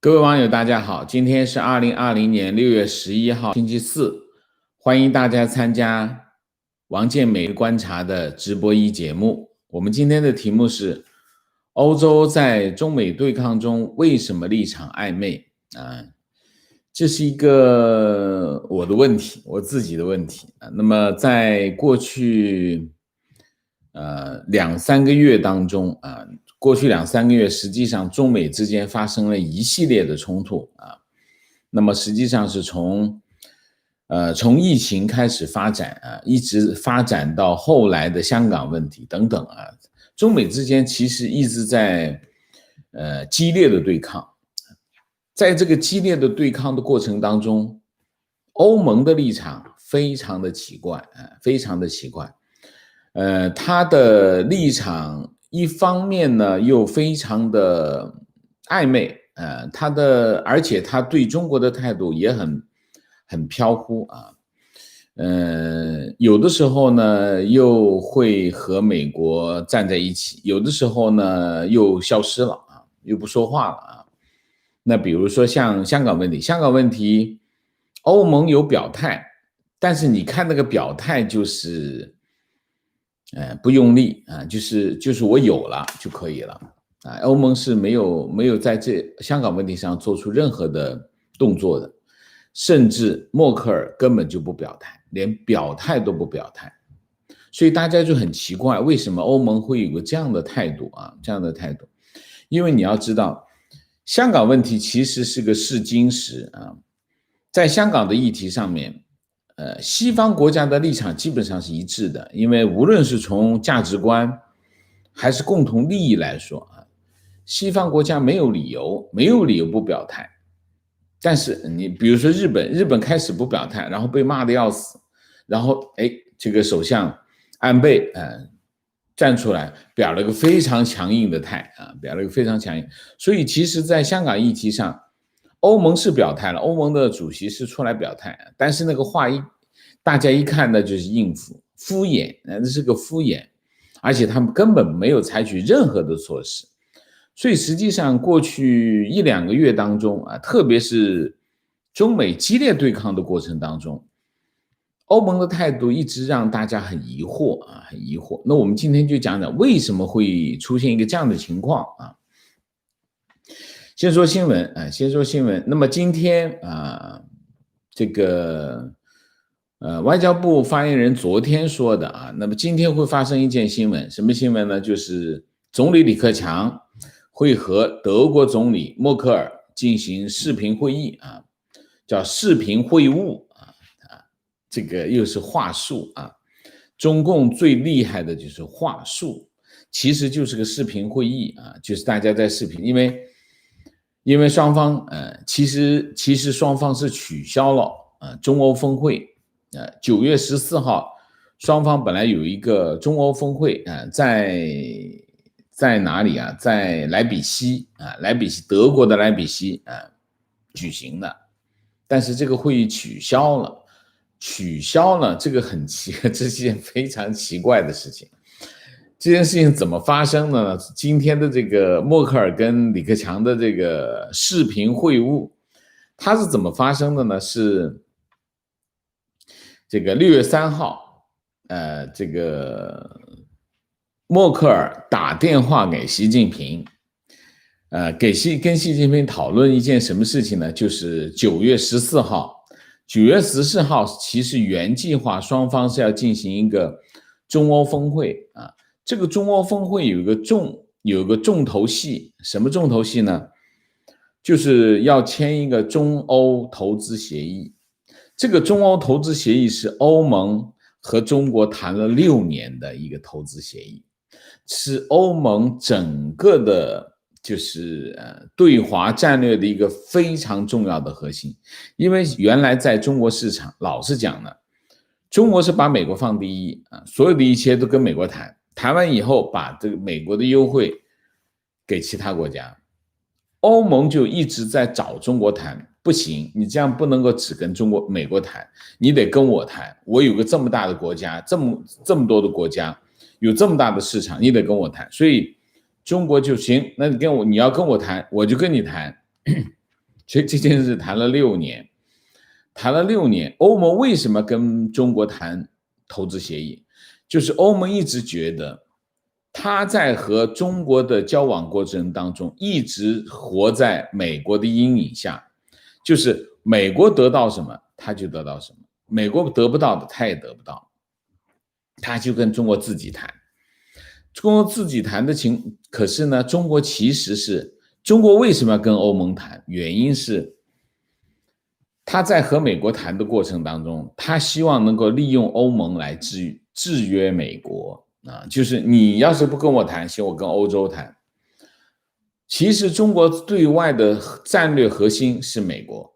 各位网友，大家好，今天是2020年6月11号，星期四，欢迎大家参加王建美观察的直播节目。我们今天的题目是：欧洲在中美对抗中为什么立场暧昧？这是一个我的问题，我自己的问题。那么在过去2-3个月当中过去2-3个月，实际上中美之间发生了一系列的冲突那么实际上是从疫情开始发展一直发展到后来的香港问题等等中美之间其实一直在激烈的对抗。在这个激烈的对抗的过程当中，欧盟的立场非常的奇怪非常的奇怪。他的立场一方面呢又非常的暧昧，而且他对中国的态度也很飘忽有的时候呢又会和美国站在一起，有的时候呢又消失了又不说话了那比如说像香港问题，欧盟有表态，但是你看那个表态就是不用力就是我有了就可以了欧盟是没有在这香港问题上做出任何的动作的，甚至默克尔根本就不表态，连表态都不表态。所以大家就很奇怪，为什么欧盟会有个这样的态度因为你要知道，香港问题其实是个试金石在香港的议题上面西方国家的立场基本上是一致的，因为无论是从价值观还是共同利益来说西方国家没有理由不表态。但是你比如说日本开始不表态，然后被骂得要死，然后这个首相安倍站出来表了个非常强硬的态所以其实在香港议题上，欧盟是表态了，欧盟的主席是出来表态，但是那个话大家一看呢就是应付敷衍，那是个敷衍，而且他们根本没有采取任何的措施。所以实际上过去1-2个月当中特别是中美激烈对抗的过程当中，欧盟的态度一直让大家很疑惑。那我们今天就讲讲为什么会出现一个这样的情况先说新闻。那么今天这个外交部发言人昨天说的那么今天会发生一件新闻，什么新闻呢？就是总理李克强会和德国总理默克尔进行视频会议叫视频会晤这个又是话术中共最厉害的就是话术，其实就是个视频会议就是大家在视频，因为双方其实双方是取消了中欧峰会9月14号双方本来有一个中欧峰会在哪里在莱比锡德国的莱比锡举行的，但是这个会议取消了，这个这是件非常奇怪的事情。这件事情怎么发生的呢？今天的这个默克尔跟李克强的这个视频会晤，它是怎么发生的呢？是这个6月3号这个默克尔打电话给习近平跟习近平讨论一件什么事情呢？就是9月14号其实原计划双方是要进行一个中欧峰会这个中欧峰会有一个重头戏，什么重头戏呢？就是要签一个中欧投资协议。这个中欧投资协议是欧盟和中国谈了6年的一个投资协议，是欧盟整个的就是对华战略的一个非常重要的核心。因为原来在中国市场老实讲呢，中国是把美国放第一所有的一切都跟美国谈完以后把这个美国的优惠给其他国家，欧盟就一直在找中国谈，不行，你这样不能够只跟美国谈，你得跟我谈，我有个这么大的国家，这么多的国家，有这么大的市场，你得跟我谈。所以中国就行，那你要跟我谈，我就跟你谈。所以这件事谈了6年，谈了6年。欧盟为什么跟中国谈投资协议？就是欧盟一直觉得他在和中国的交往过程当中，一直活在美国的阴影下，就是美国得到什么他就得到什么，美国得不到的他也得不到，他就跟中国自己谈。中国自己谈的可是呢，中国为什么要跟欧盟谈？原因是他在和美国谈的过程当中，他希望能够利用欧盟来制约美国啊，就是你要是不跟我谈，行，我跟欧洲谈。其实中国对外的战略核心是美国，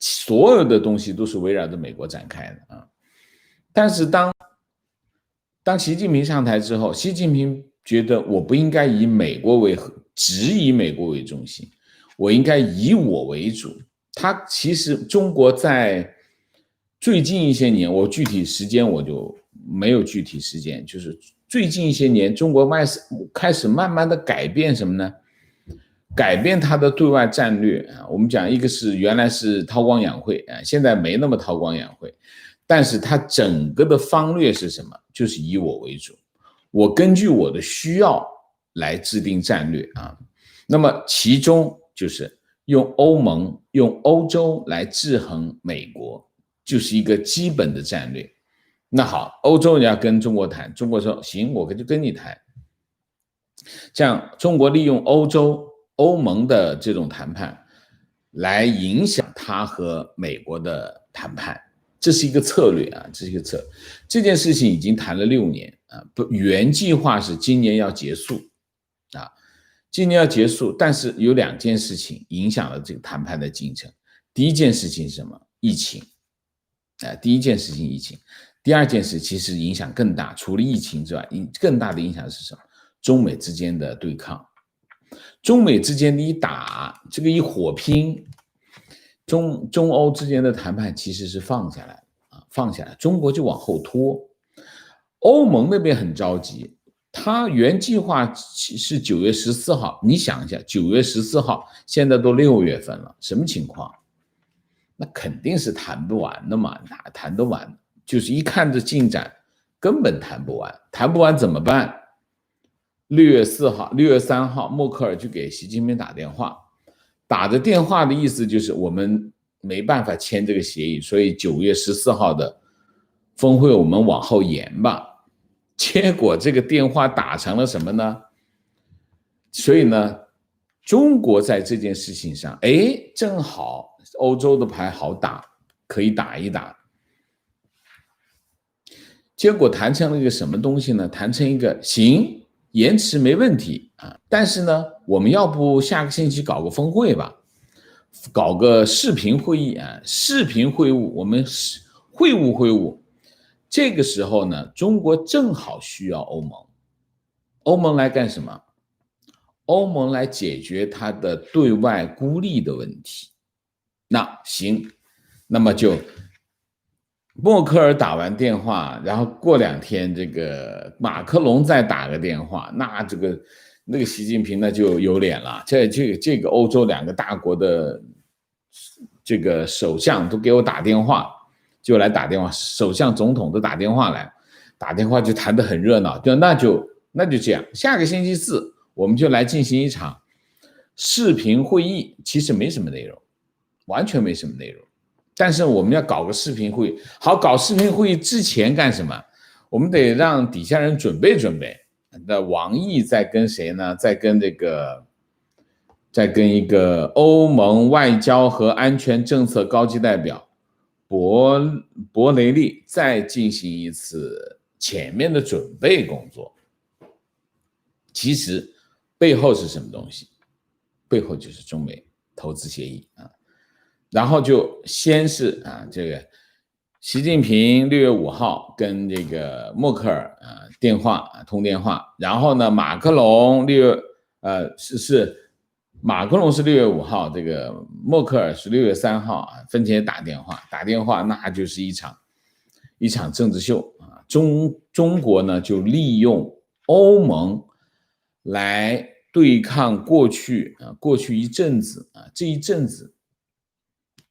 所有的东西都是围绕着美国展开的啊。但是当习近平上台之后，习近平觉得我不应该只以美国为中心，我应该以我为主。他其实中国在最近一些年，我具体时间我就没有具体时间，就是最近一些年，中国开始慢慢的改变什么呢？改变它的对外战略啊。我们讲一个是原来是韬光养晦啊，现在没那么韬光养晦，但是它整个的方略是什么？就是以我为主，我根据我的需要来制定战略啊。那么其中就是用欧盟、用欧洲来制衡美国，就是一个基本的战略。那好，欧洲人要跟中国谈，中国说行，我就跟你谈。像中国利用欧盟的这种谈判来影响他和美国的谈判，这是一个策略啊，这是一个这件事情已经谈了6年啊，原计划是今年要结束啊，今年要结束，但是有2件事情影响了这个谈判的进程。第一件事情是什么？疫情啊，第一件事情疫情，第二件事其实影响更大，除了疫情之外，更大的影响是什么？中美之间的对抗，中美之间的一火拼，中欧之间的谈判其实是放下来啊，放下来，中国就往后拖。欧盟那边很着急，他原计划是9月14号，你想一下，9月14号，现在都6月份了，什么情况？那肯定是谈不完的嘛，哪谈得完？就是一看这进展，根本谈不完，谈不完怎么办？6月4号、6月3号，默克尔就给习近平打电话，打着电话的意思就是我们没办法签这个协议，所以9月14号的峰会我们往后延吧。结果这个电话打成了什么呢？所以呢，中国在这件事情上，正好欧洲的牌好打，可以打一打。结果谈成了一个什么东西呢？谈成一个行，延迟没问题啊，但是呢，我们要不下个星期搞个峰会吧，搞个视频会议啊，视频会晤，我们会晤。这个时候呢，中国正好需要欧盟，欧盟来干什么？欧盟来解决它的对外孤立的问题。那行，那么就默克尔打完电话，然后过2天这个马克龙再打个电话，那个习近平呢就有脸了，这个欧洲2个大国的这个首相都给我打电话，就来打电话，首相总统都打电话来，打电话就谈得很热闹，那就这样，下个星期4我们就来进行一场视频会议，其实没什么内容，完全没什么内容。但是我们要搞个视频会议，好，搞视频会议之前干什么？我们得让底下人准备准备。那王毅在跟谁呢？在跟一个欧盟外交和安全政策高级代表博雷利再进行一次前面的准备工作。其实背后是什么东西？背后就是中美投资协议啊。然后就先是这个习近平6月5号跟这个默克尔通电话，然后呢，马克龙马克龙是6月5号，这个默克尔是6月3号分别打电话，那就是一场政治秀啊。中国呢就利用欧盟来对抗过去一阵子这一阵子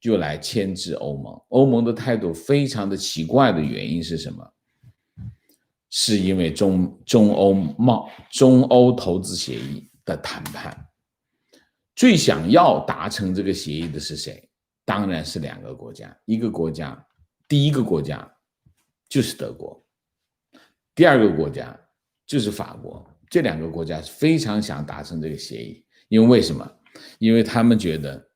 就来牵制欧盟。欧盟的态度非常的奇怪的原因是什么？是因为中欧投资协议的谈判，最想要达成这个协议的是谁？当然是两个国家，第一个国家就是德国，第二个国家就是法国。这两个国家非常想达成这个协议，因为什么？因为他们觉得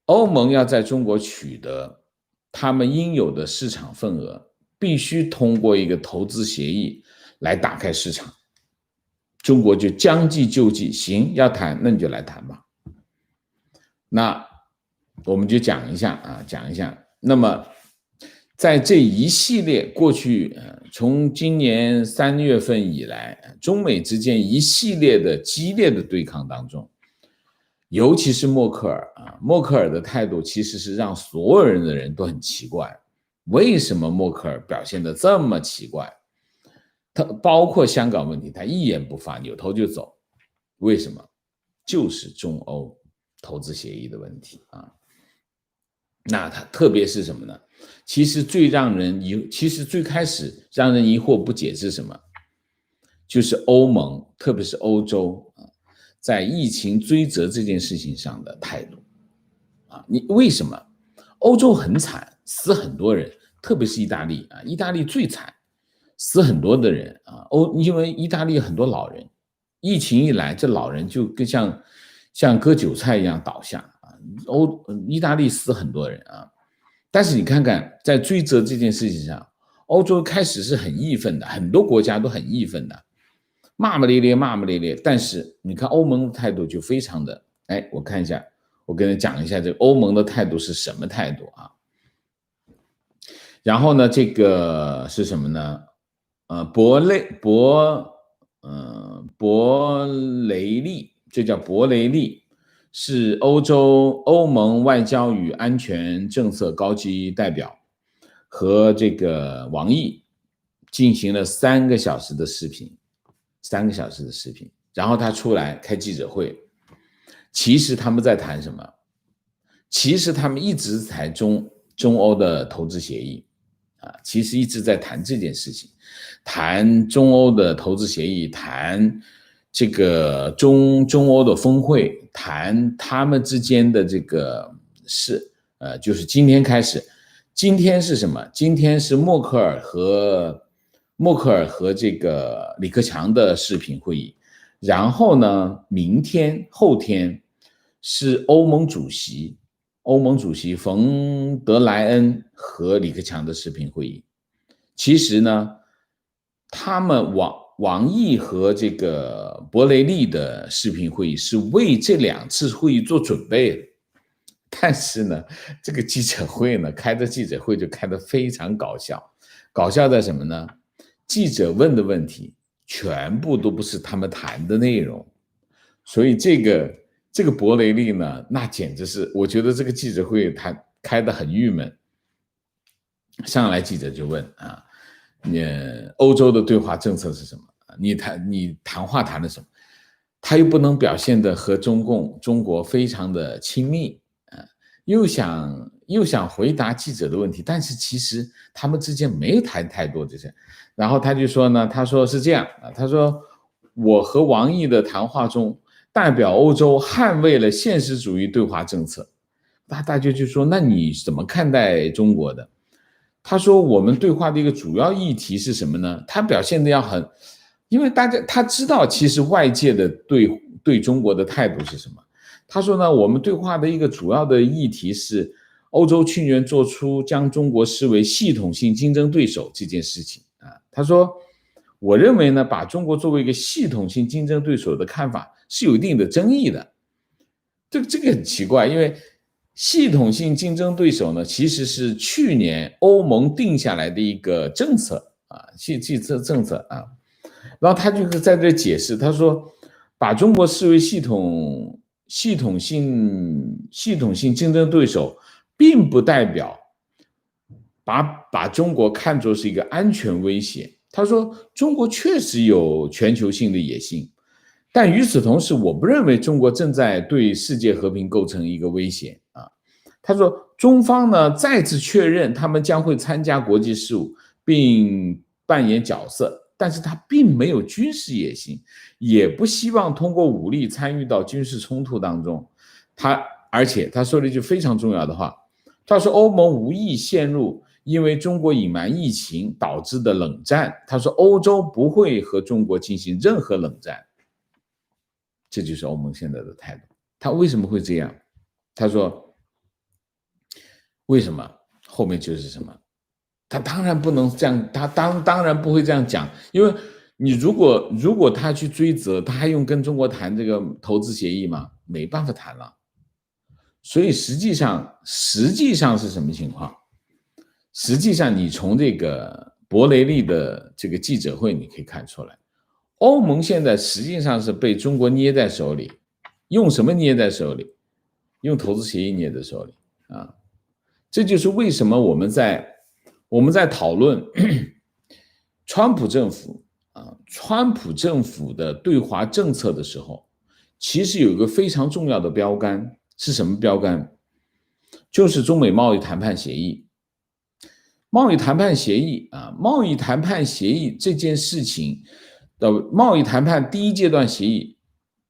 欧盟要在中国取得他们应有的市场份额，必须通过一个投资协议来打开市场。中国就将计就计，行，要谈那你就来谈吧。那我们就讲一下。那么在这一系列过去从今年3月份以来，中美之间一系列的激烈的对抗当中，尤其是默克尔的态度其实是让所有人都很奇怪。为什么默克尔表现得这么奇怪？他包括香港问题，他一言不发，扭头就走。为什么？就是中欧投资协议的问题那他特别是什么呢？其实最开始让人疑惑不解是什么？就是欧盟，特别是欧洲在疫情追责这件事情上的态度你为什么？欧洲很惨，死很多人，特别是意大利意大利最惨，死很多的人因为意大利很多老人，疫情一来，这老人就跟像割韭菜一样倒下意大利死很多人但是你看看，在追责这件事情上，欧洲开始是很义愤的，很多国家都很义愤的，骂骂咧咧。但是你看欧盟的态度就非常的，我看一下，我跟你讲一下这个欧盟的态度是什么态度然后呢，这个是什么呢？博雷利，这叫博雷利。是欧盟外交与安全政策高级代表，和这个王毅进行了3个小时的视频，然后他出来开记者会。其实他们在谈什么？其实他们一直在中欧的投资协议其实一直在谈这件事情，谈中欧的投资协议，谈这个中欧的峰会，谈他们之间的这个事就是今天开始。今天是什么？今天是默克尔和这个李克强的视频会议。然后呢，后天是欧盟主席冯德莱恩和李克强的视频会议。其实呢，他们王毅和这个博雷利的视频会议是为这2次会议做准备的。但是呢，这个记者会呢，开的记者会就开得非常搞笑。搞笑在什么呢？记者问的问题全部都不是他们谈的内容。所以这个博雷利呢，那简直是，我觉得这个记者会他开得很郁闷。上来记者就问欧洲的对华政策是什么？你谈话谈的什么？他又不能表现得和中国非常的亲密又想回答记者的问题，但是其实他们之间没有谈太多这些。然后他就说呢，他说是这样他说我和王毅的谈话中，代表欧洲捍卫了现实主义对华政策。大家就说，那你怎么看待中国的？他说我们对话的一个主要议题是什么呢？他表现的要很，因为他知道其实外界的对中国的态度是什么。他说呢，我们对话的一个主要的议题是欧洲去年做出将中国视为系统性竞争对手这件事情他说我认为呢，把中国作为一个系统性竞争对手的看法是有一定的争议的。这个很奇怪，因为系统性竞争对手呢，其实是去年欧盟定下来的一个政策政策然后他就在这解释，他说把中国视为系统性竞争对手，并不代表把中国看作是一个安全威胁。他说中国确实有全球性的野心，但与此同时，我不认为中国正在对世界和平构成一个威胁啊。他说，中方呢再次确认他们将会参加国际事务并扮演角色，但是他并没有军事野心，也不希望通过武力参与到军事冲突当中。而且他说了一句非常重要的话，他说欧盟无意陷入因为中国隐瞒疫情导致的冷战，他说欧洲不会和中国进行任何冷战。这就是欧盟现在的态度。他为什么会这样？他说为什么？后面就是什么？他当然不能这样，他当然不会这样讲，因为你如果他去追责，他还用跟中国谈这个投资协议吗？没办法谈了。所以实际上是什么情况？实际上你从这个博雷利的这个记者会你可以看出来，欧盟现在实际上是被中国捏在手里。用什么捏在手里？用投资协议捏在手里啊！这就是为什么我们在讨论川普政府的对华政策的时候，其实有一个非常重要的标杆。是什么标杆？就是中美贸易谈判协议。贸易谈判协议这件事情的贸易谈判第一阶段协议，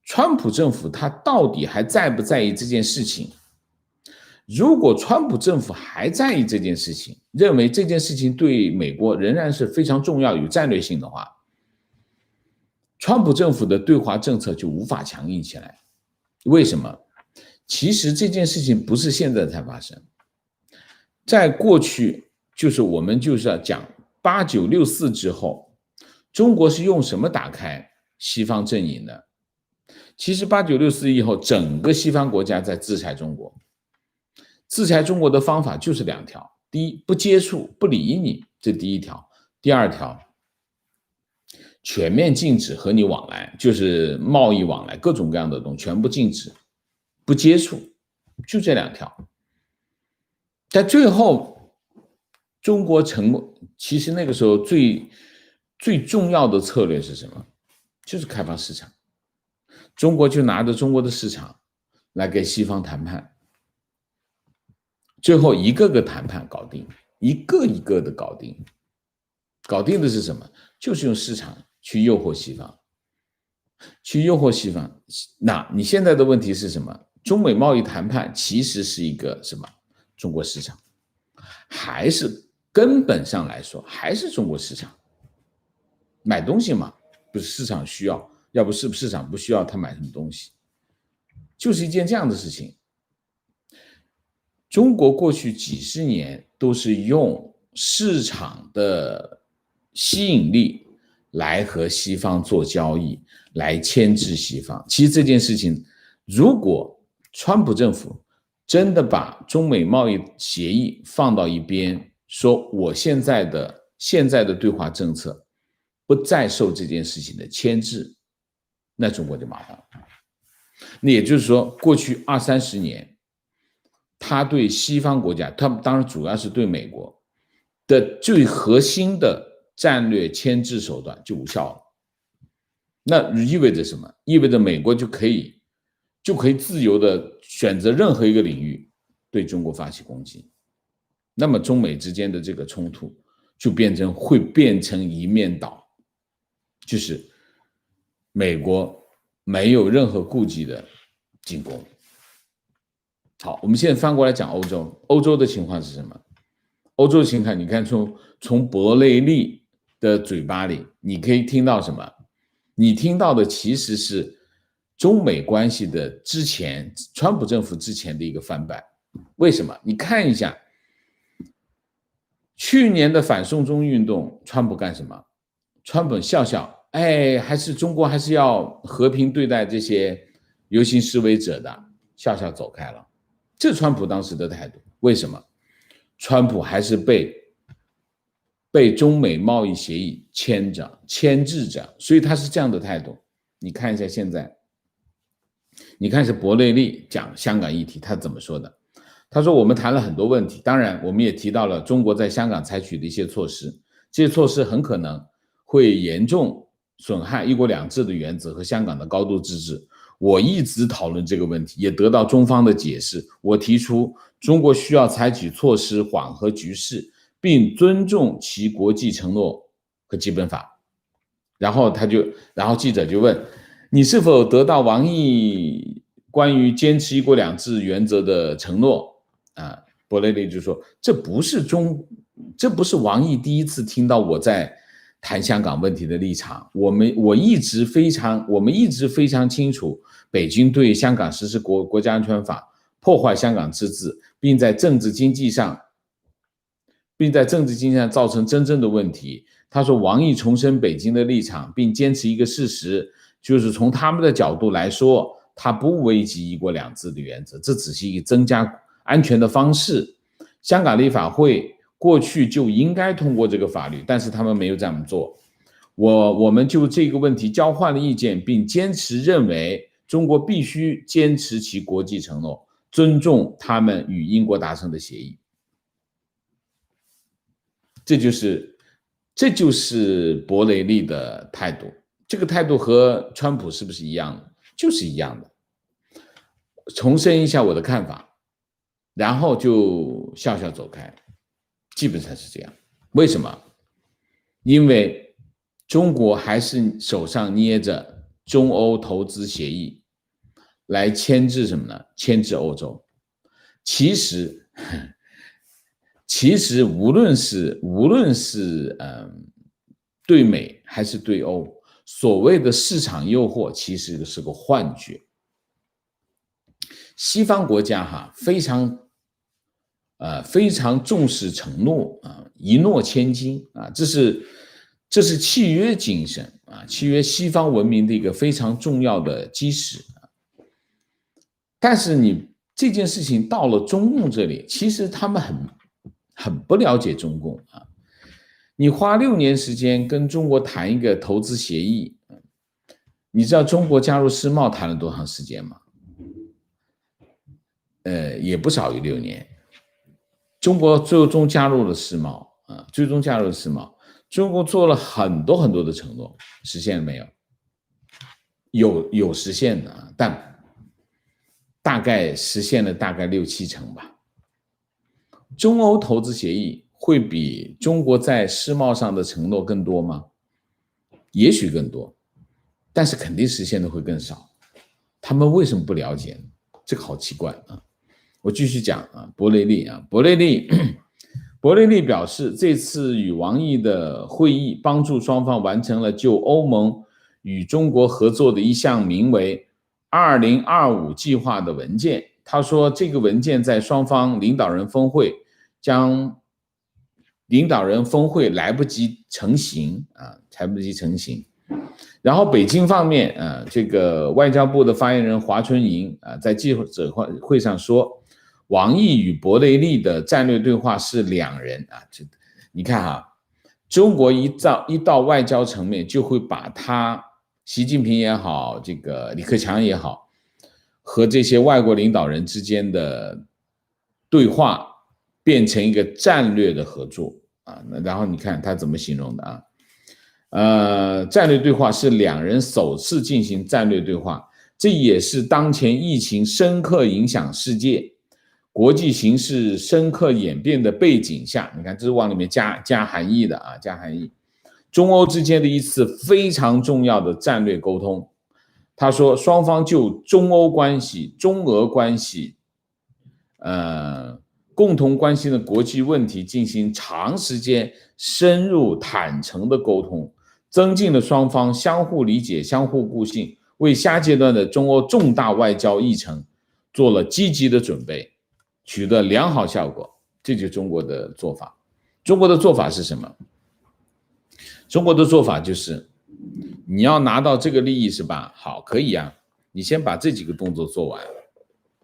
川普政府他到底还在不在意这件事情？如果川普政府还在意这件事情，认为这件事情对美国仍然是非常重要、有战略性的话，川普政府的对华政策就无法强硬起来。为什么？其实这件事情不是现在才发生，在过去我们就是要讲8964之后，中国是用什么打开西方阵营的？其实8964以后，整个西方国家在制裁中国。制裁中国的方法就是2条：第一，不接触、不理你，这第一条；第二条，全面禁止和你往来，就是贸易往来，各种各样的东西全部禁止。不接触，就这2条。但最后中国其实那个时候最重要的策略是什么？就是开放市场。中国就拿着中国的市场来给西方谈判，最后一个个谈判搞定，一个一个的搞定。搞定的是什么？就是用市场去诱惑西方，那你现在的问题是什么？中美贸易谈判其实是一个什么？中国市场，还是根本上来说还是中国市场。买东西嘛，不是市场需要，要不是市场不需要，他买什么东西？就是一件这样的事情。中国过去几十年都是用市场的吸引力来和西方做交易，来牵制西方。其实这件事情，如果川普政府真的把中美贸易协议放到一边，说我现在的对华政策不再受这件事情的牵制，那中国就麻烦了。那也就是说，过去20-30年，他对西方国家，他当然主要是对美国的最核心的战略牵制手段就无效了。那意味着什么？意味着美国就可以自由的选择任何一个领域对中国发起攻击。那么中美之间的这个冲突就会变成一面倒，就是美国没有任何顾忌的进攻。好，我们现在翻过来讲欧洲。欧洲的情况是什么？欧洲的情况，你看从博雷利的嘴巴里，你可以听到什么？你听到的其实是中美关系的川普政府之前的一个翻版。为什么？你看一下去年的反送中运动，川普干什么？川普笑，中国还是要和平对待这些游行示威者的，笑走开了。这是川普当时的态度。为什么？川普还是被中美贸易协议牵制着，所以他是这样的态度。你看一下现在，你看是博雷利讲香港议题，他怎么说的？他说我们谈了很多问题，当然我们也提到了中国在香港采取的一些措施，这些措施很可能会严重损害一国两制的原则和香港的高度自治。我一直讨论这个问题，也得到中方的解释。我提出中国需要采取措施缓和局势，并尊重其国际承诺和基本法。然后记者就问，你是否得到王毅关于坚持一国两制原则的承诺啊？博雷利就说，这不是王毅第一次听到我在谈香港问题的立场，我们一直非常清楚，北京对香港实施国家安全法，破坏香港自治，并在政治经济上造成真正的问题。他说，王毅重申北京的立场，并坚持一个事实，就是从他们的角度来说，他不危及一国两制的原则，这只是一个增加安全的方式。香港立法会过去就应该通过这个法律，但是他们没有这样做。我们就这个问题交换了意见，并坚持认为中国必须坚持其国际承诺，尊重他们与英国达成的协议。这就是博雷利的态度。这个态度和川普是不是一样的？就是一样的。重申一下我的看法，然后就笑笑走开，基本上是这样。为什么？因为中国还是手上捏着中欧投资协议来牵制什么呢？牵制欧洲。其实无论是对美还是对欧，所谓的市场诱惑其实是个幻觉。西方国家非常重视承诺一诺千金这是契约精神契约西方文明的一个非常重要的基石但是你这件事情到了中共这里，其实他们很不了解中共你花6年时间跟中国谈一个投资协议，你知道中国加入世贸谈了多长时间吗？也不少于6年。中国最终加入了世贸中国做了很多的承诺，实现了没有？有实现的，但大概实现了大概6-7成吧。中欧投资协议会比中国在世贸上的承诺更多吗？也许更多，但是肯定实现的会更少。他们为什么不了解呢？这个好奇怪我继续讲博雷利表示，这次与王毅的会议帮助双方完成了就欧盟与中国合作的一项名为2025计划的文件。他说，这个文件在双方领导人峰会来不及成型然后北京方面这个外交部的发言人华春莹在记者会上说，王毅与博雷利的战略对话是两人你看中国一到外交层面，就会把他习近平也好，这个李克强也好，和这些外国领导人之间的对话变成一个战略的合作然后你看他怎么形容的战略对话是两人首次进行战略对话，这也是当前疫情深刻影响世界，国际形势深刻演变的背景下，你看这是往里面加含义的加含义。中欧之间的一次非常重要的战略沟通。他说，双方就中欧关系、中俄关系，共同关心的国际问题进行长时间、深入、坦诚的沟通，增进了双方相互理解、相互互信，为下阶段的中欧重大外交议程做了积极的准备，取得良好效果。这就是中国的做法。中国的做法是什么？中国的做法就是你要拿到这个利益是吧？好，可以你先把这几个动作做完，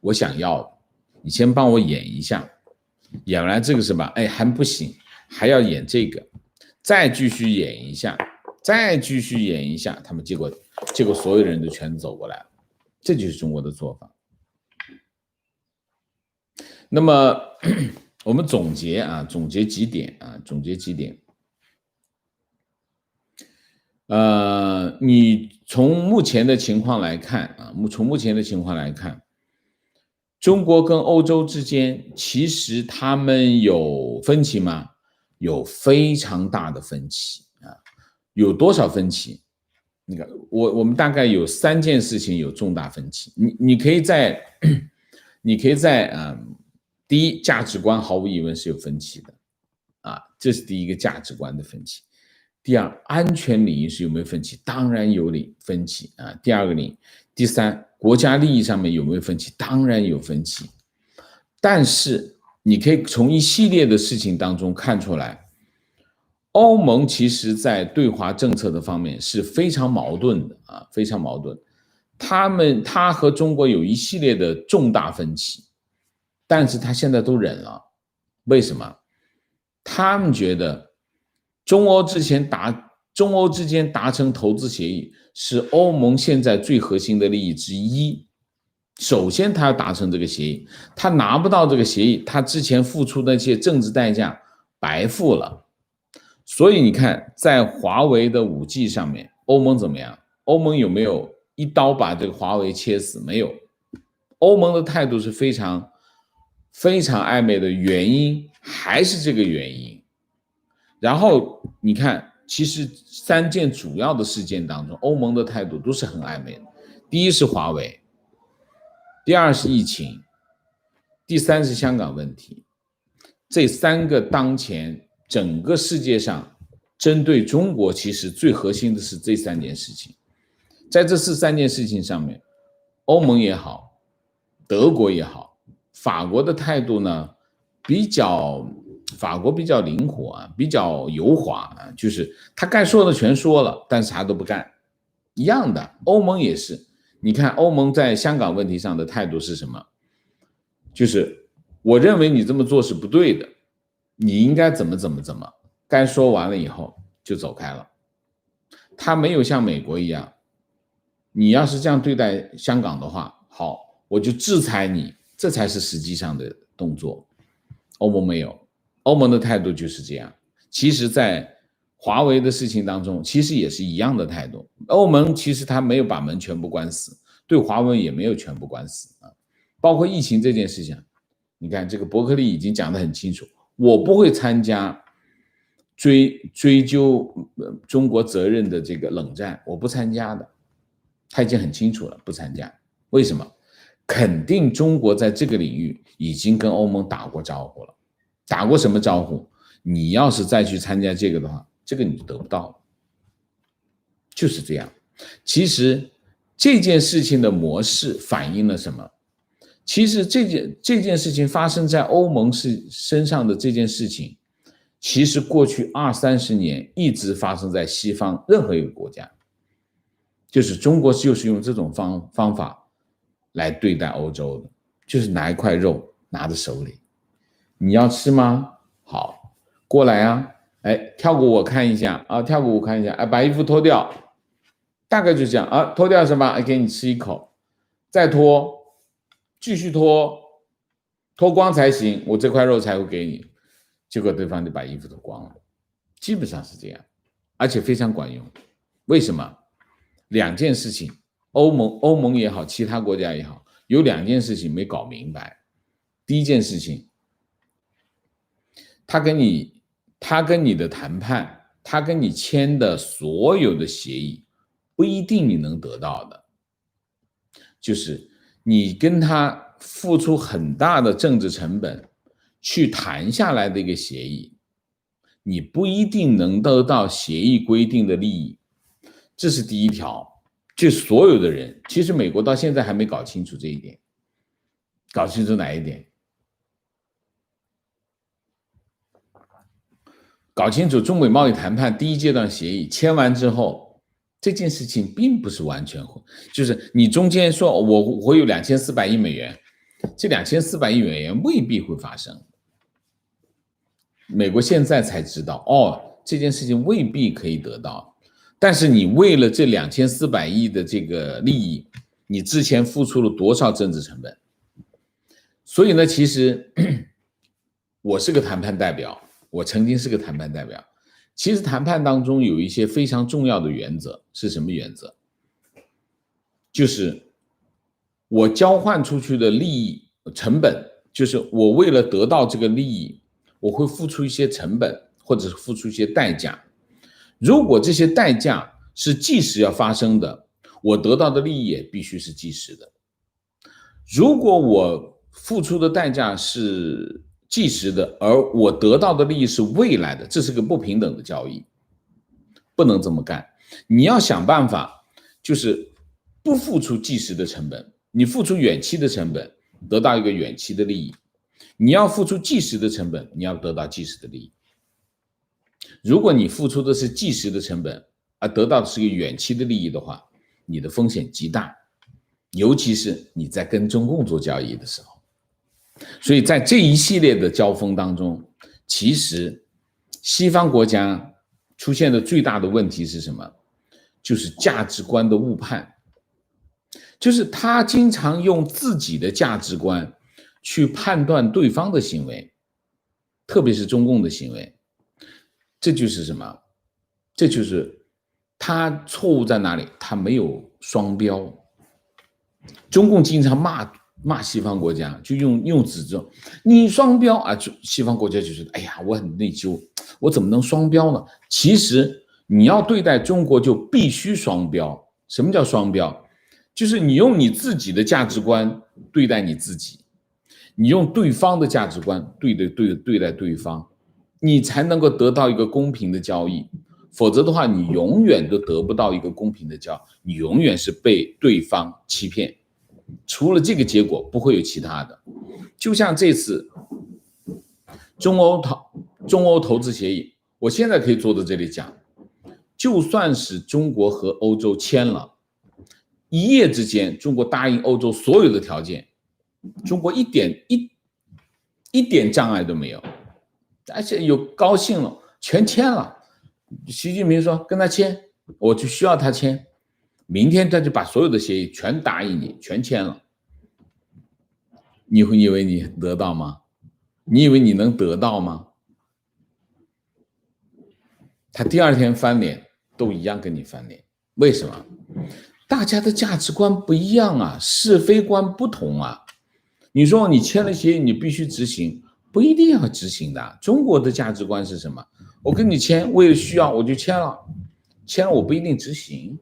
我想要的，你先帮我演一下，演完这个是吧？还不行，还要演这个，再继续演一下，再继续演一下，他们结果所有人都全走过来了，这就是中国的做法。那么我们总结几点。你从目前的情况来看啊，从目前的情况来看，中国跟欧洲之间其实他们有分歧吗？有非常大的分歧啊！有多少分歧？你看，我们大概有3件事情有重大分歧。你可以在第一，价值观毫无疑问是有分歧的啊，这是第一个价值观的分歧。第二，安全领域是有没有分歧？当然有分歧啊。第二个领域，第三，国家利益上面有没有分歧？当然有分歧。但是你可以从一系列的事情当中看出来，欧盟其实在对华政策的方面是非常矛盾的啊，非常矛盾。他和中国有一系列的重大分歧，但是他现在都忍了，为什么？他们觉得中欧之间达成投资协议是欧盟现在最核心的利益之一。首先他要达成这个协议，他拿不到这个协议，他之前付出的那些政治代价白付了。所以你看，在华为的 5G 上面，欧盟怎么样？欧盟有没有一刀把这个华为切死？没有。欧盟的态度是非常暧昧的，原因还是这个原因。然后你看，其实3件主要的事件当中，欧盟的态度都是很暧昧的。第一是华为，第二是疫情，第三是香港问题。这3个当前整个世界上针对中国其实最核心的是这3件事情。在这3件事情上面，欧盟也好，德国也好，法国的态度呢法国比较灵活啊，比较油滑啊，就是他该说的全说了，但是啥都不干。一样的，欧盟也是。你看欧盟在香港问题上的态度是什么？就是我认为你这么做是不对的，你应该怎么，该说完了以后就走开了。他没有像美国一样，你要是这样对待香港的话，好，我就制裁你，这才是实际上的动作。欧盟没有，欧盟的态度就是这样。其实在华为的事情当中，其实也是一样的态度。欧盟其实他没有把门全部关死，对华为也没有全部关死啊。包括疫情这件事情，你看这个伯克利已经讲得很清楚，我不会参加追究中国责任的这个冷战，我不参加的。他已经很清楚了，不参加。为什么？肯定中国在这个领域已经跟欧盟打过招呼了。打过什么招呼？你要是再去参加这个的话，这个你得不到，就是这样。其实这件事情的模式反映了什么？其实这件事情发生在欧盟身上的这件事情，其实过去20-30年一直发生在西方任何一个国家，就是中国就是用这种方法来对待欧洲的，就是拿一块肉拿在手里，你要吃吗？好，过来啊，哎，跳舞我看一下啊，跳舞我看一下，哎，把衣服脱掉，大概就这样啊，脱掉什么？哎，给你吃一口，再脱，继续脱，脱光才行，我这块肉才会给你。结果对方就把衣服脱光了，基本上是这样，而且非常管用。为什么？2件事情，欧盟也好，其他国家也好，有2件事情没搞明白。第一件事情，他跟你的谈判，他跟你签的所有的协议，不一定你能得到的。就是你跟他付出很大的政治成本去谈下来的一个协议，你不一定能得到协议规定的利益。这是第一条。就所有的人，其实美国到现在还没搞清楚这一点。搞清楚哪一点？搞清楚中美贸易谈判第1阶段协议签完之后，这件事情并不是完全会，就是你中间说我有2400亿美元，这2400亿美元未必会发生。美国现在才知道，这件事情未必可以得到。但是你为了这2400亿的这个利益，你之前付出了多少政治成本？所以呢，其实我是个谈判代表，我曾经是个谈判代表。其实谈判当中有一些非常重要的原则，是什么原则？就是我交换出去的利益成本，就是我为了得到这个利益，我会付出一些成本，或者是付出一些代价。如果这些代价是即时要发生的，我得到的利益也必须是即时的。如果我付出的代价是即时的，而我得到的利益是未来的，这是个不平等的交易，不能这么干。你要想办法，就是不付出即时的成本，你付出远期的成本，得到一个远期的利益；你要付出即时的成本，你要得到即时的利益。如果你付出的是即时的成本，而得到的是一个远期的利益的话，你的风险极大，尤其是你在跟中共做交易的时候。所以在这一系列的交锋当中，其实西方国家出现的最大的问题是什么？就是价值观的误判，就是他经常用自己的价值观去判断对方的行为，特别是中共的行为。这就是什么？这就是他错误在哪里？他没有双标。中共经常骂西方国家，就用指责你双标啊！西方国家就觉得，哎呀，我很内疚，我怎么能双标呢？其实你要对待中国就必须双标。什么叫双标？就是你用你自己的价值观对待你自己，你用对方的价值观对待对方，你才能够得到一个公平的交易。否则的话，你永远都得不到一个公平的交易，你永远是被对方欺骗。除了这个结果，不会有其他的。就像这次中欧投资协议，我现在可以坐在这里讲，就算是中国和欧洲签了，一夜之间，中国答应欧洲所有的条件，中国一点障碍都没有，而且有高兴了，全签了。习近平说跟他签，我就需要他签。明天他就把所有的协议全答应你，全签了。你会以为你得到吗？你以为你能得到吗？他第二天翻脸都一样跟你翻脸，为什么？大家的价值观不一样啊，是非观不同啊。你说你签了协议，你必须执行，不一定要执行的。中国的价值观是什么？我跟你签，为了需要我就签了，签了我不一定执行。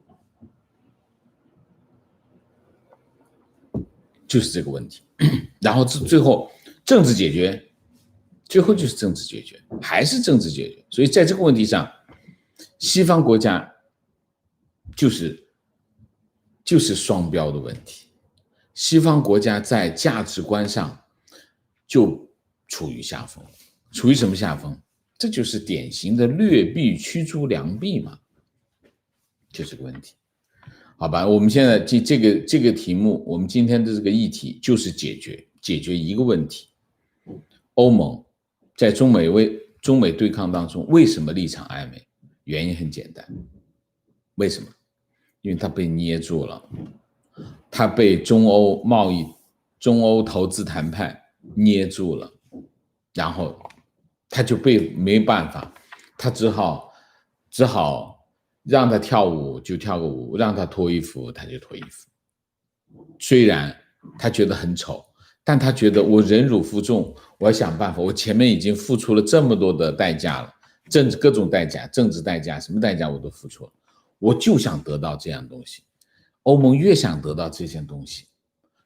就是这个问题，然后最后政治解决，最后就是政治解决，还是政治解决。所以在这个问题上，西方国家就是双标的问题。西方国家在价值观上就处于下风，处于什么下风？这就是典型的劣币驱逐良币嘛，就这个问题。好吧，我们现在这个题目，我们今天的这个议题就是解决一个问题。欧盟在中美对抗当中，为什么立场暧昧？原因很简单，为什么？因为它被捏住了，它被中欧投资谈判捏住了，然后他就没办法，他只好让他跳舞就跳个舞，让他脱衣服他就脱衣服。虽然他觉得很丑，但他觉得我忍辱负重，我要想办法。我前面已经付出了这么多的代价了，各种代价，政治代价，什么代价我都付出了，我就想得到这样东西。欧盟越想得到这些东西，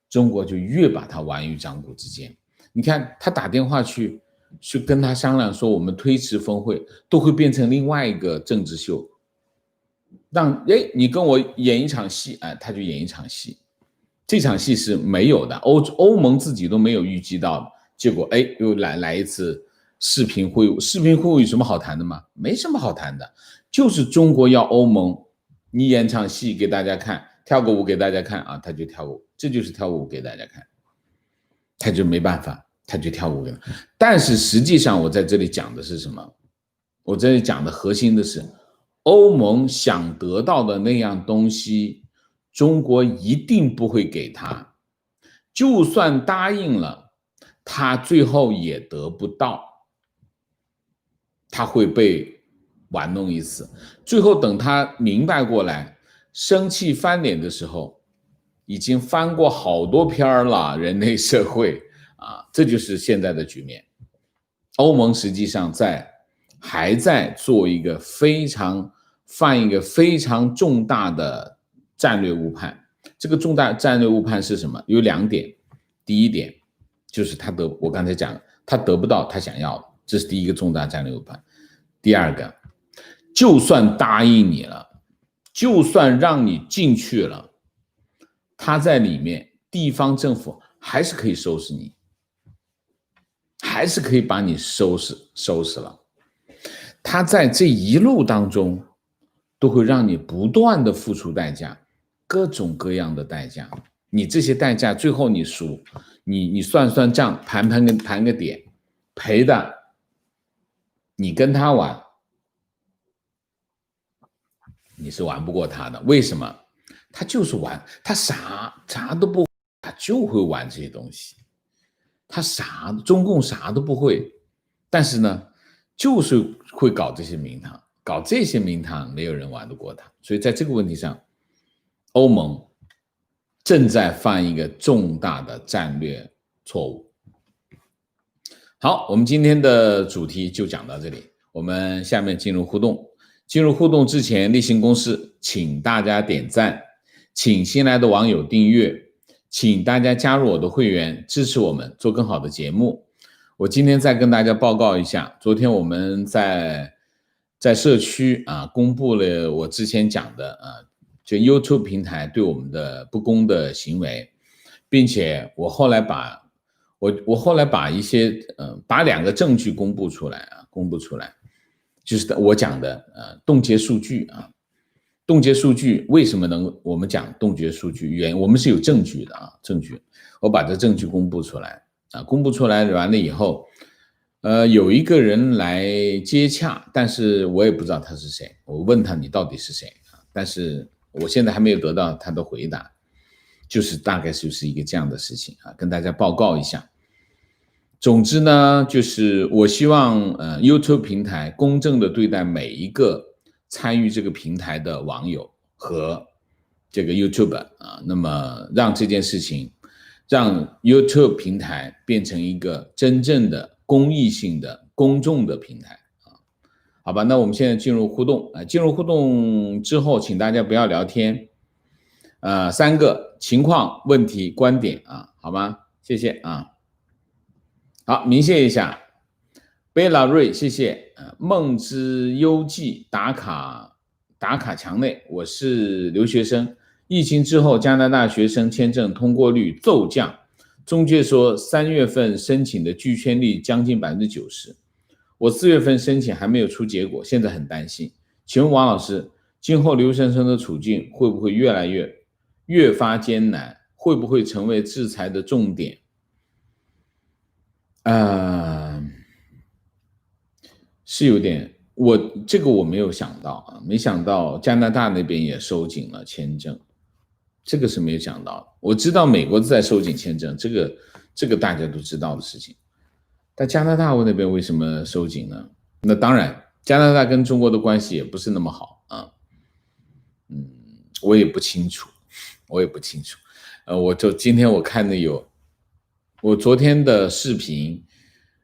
中国就越把它玩于掌股之间。你看他打电话去跟他商量说我们推迟峰会，都会变成另外一个政治秀。你跟我演一场戏，他就演一场戏，这场戏是没有的，欧盟自己都没有预计到的，结果又来一次视频会晤。视频会晤有什么好谈的吗？没什么好谈的，就是中国要欧盟，你演场戏给大家看，跳个舞给大家看啊，他就跳个舞，这就是跳舞给大家看，他就没办法，他就跳舞给他。但是实际上我在这里讲的是什么？我这里讲的核心的是，欧盟想得到的那样东西，中国一定不会给他，就算答应了，他最后也得不到，他会被玩弄一次，最后等他明白过来，生气翻脸的时候，已经翻过好多篇了，人类社会啊，这就是现在的局面。欧盟实际上还在做一个犯一个非常重大的战略误判。这个重大战略误判是什么？有2点。第一点就是我刚才讲，他得不到他想要的，这是第一个重大战略误判。第二个，就算答应你了，就算让你进去了，他在里面地方政府还是可以收拾你，还是可以把你收拾了。他在这一路当中都会让你不断的付出代价，各种各样的代价。你这些代价最后你数，你算账，盘个点，赔的你跟他玩，你是玩不过他的。为什么？他就是玩，他啥都不，他就会玩这些东西。中共啥都不会，但是呢，就是会搞这些名堂，搞这些名堂，没有人玩得过他。所以在这个问题上，欧盟正在犯一个重大的战略错误。好，我们今天的主题就讲到这里，我们下面进入互动。进入互动之前，例行公事，请大家点赞，请新来的网友订阅，请大家加入我的会员，支持我们做更好的节目。我今天再跟大家报告一下，昨天我们在社区公布了我之前讲的就 YouTube 平台对我们的不公的行为，并且我后来把一些把2个证据公布出来，就是我讲的冻结数据冻结数据为什么我们讲冻结数据我们是有证据的证据，我把这证据公布出来公布出来完了以后，有一个人来接洽，但是我也不知道他是谁，我问他你到底是谁但是我现在还没有得到他的回答，就是大概就是一个这样的事情跟大家报告一下。总之呢，就是我希望YouTube 平台公正的对待每一个参与这个平台的网友和这个 YouTuber 那么让这件事情，让 YouTube 平台变成一个真正的公益性的公众的平台好吧，那我们现在进入互动进入互动之后，请大家不要聊天3个情况、问题、观点好吗？谢谢好，明谢一下，贝拉瑞，谢谢梦之幽记打卡墙内，我是留学生，疫情之后加拿大学生签证通过率骤降，中介说3月份申请的拒签率将近 90%， 我4月份申请还没有出结果，现在很担心，请问王老师，今后留学生的处境会不会越发艰难，会不会成为制裁的重点是有点，这个我没有想到没想到加拿大那边也收紧了签证，这个是没有想到的。我知道美国在收紧签证，这个大家都知道的事情，但加拿大那边为什么收紧呢？那当然，加拿大跟中国的关系也不是那么好我也不清楚。今天我看的我昨天的视频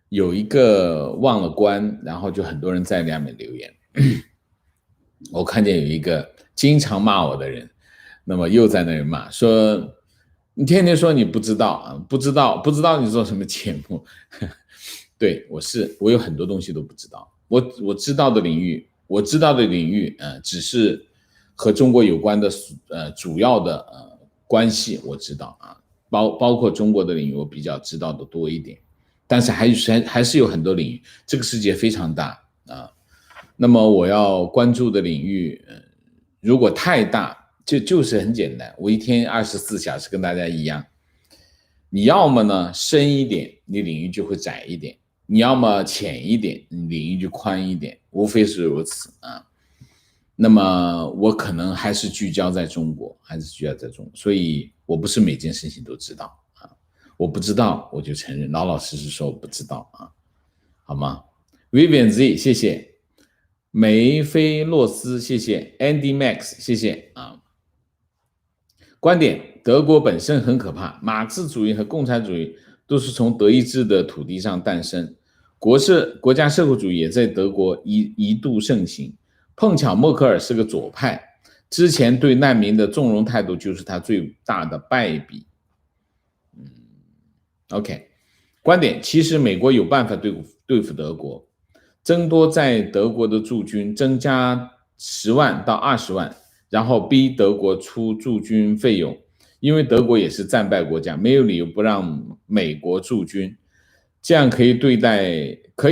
有一个忘了关，然后就很多人在下面留言我看见有一个经常骂我的人，那么又在那里骂说你天天说你不知道不知道你做什么节目对，我有很多东西都不知道，我知道的领域只是和中国有关的主要的关系我知道包括中国的领域我比较知道的多一点，但是还是有很多领域，这个世界非常大那么我要关注的领域如果太大就是很简单，我一天24小时跟大家一样，你要么呢深一点，你领域就会窄一点，你要么浅一点，你领域就宽一点，无非是如此那么我可能还是聚焦在中国，所以我不是每件事情都知道我不知道我就承认，老老实实说我不知道好吗？ Vivian Z 谢谢梅菲洛斯，谢谢 Andy Max， 谢谢啊。观点：德国本身很可怕，马克思主义和共产主义都是从德意志的土地上诞生，国家社会主义也在德国一度盛行。碰巧默克尔是个左派，之前对难民的纵容态度就是他最大的败笔。OK， 观点：其实美国有办法对付德国，增多在德国的驻军，增加10万到20万，然后逼德国出驻军费用，因为德国也是战败国家，没有理由不让美国驻军。这样可以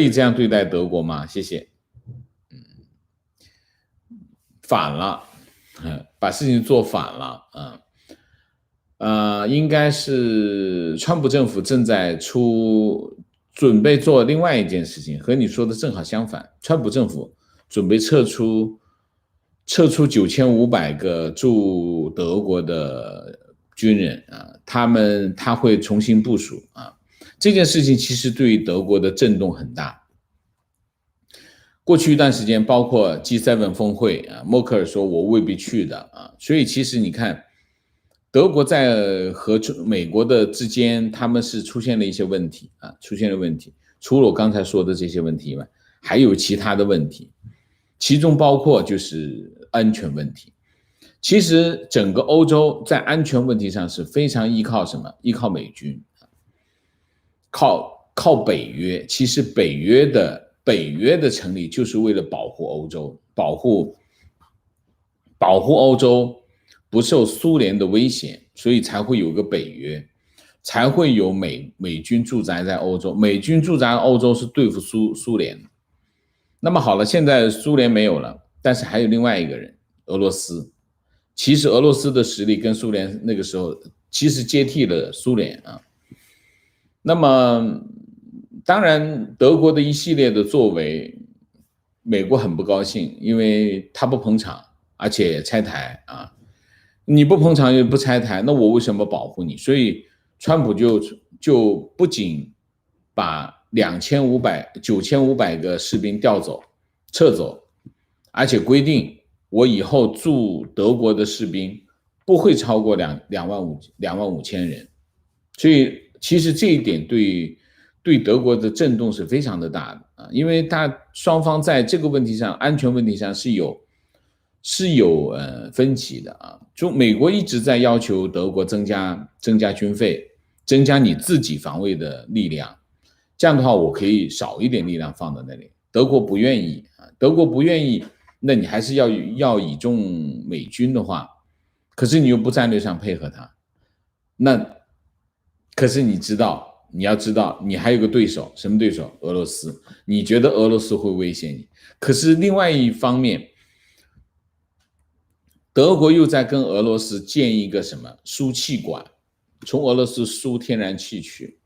这样对待德国吗？谢谢。反了，把事情做反了应该是川普政府正在准备做另外一件事情，和你说的正好相反。川普政府准备撤出9500个驻德国的军人他会重新部署这件事情其实对德国的震动很大。过去一段时间，包括 G7 峰会默克尔说我未必去的所以其实你看，德国在和美国的之间，他们是出现了一些问题除了我刚才说的这些问题以外，还有其他的问题，其中包括就是安全问题。其实整个欧洲在安全问题上是非常依靠什么？依靠美军，靠北约。其实北约的成立就是为了保护欧洲，保护欧洲不受苏联的威胁，所以才会有个北约，才会有美军驻扎在欧洲。美军驻扎欧洲是对付苏联。那么好了，现在苏联没有了，但是还有另外一个人，俄罗斯。其实俄罗斯的实力跟苏联那个时候其实接替了苏联那么当然德国的一系列的作为，美国很不高兴，因为他不捧场，而且拆台你不捧场也不拆台，那我为什么保护你？所以川普就不仅把9500个士兵撤走，而且规定我以后驻德国的士兵不会超过25000人。所以其实这一点对德国的震动是非常的大的因为双方在这个问题上，安全问题上是有分歧的美国一直在要求德国增加军费，增加你自己防卫的力量，这样的话我可以少一点力量放在那里。德国不愿意那你还是要倚重美军的话，可是你又不战略上配合他，那可是你要知道你还有个对手，什么对手？俄罗斯。你觉得俄罗斯会威胁你，可是另外一方面，德国又在跟俄罗斯建一个什么输气管，从俄罗斯输天然气去。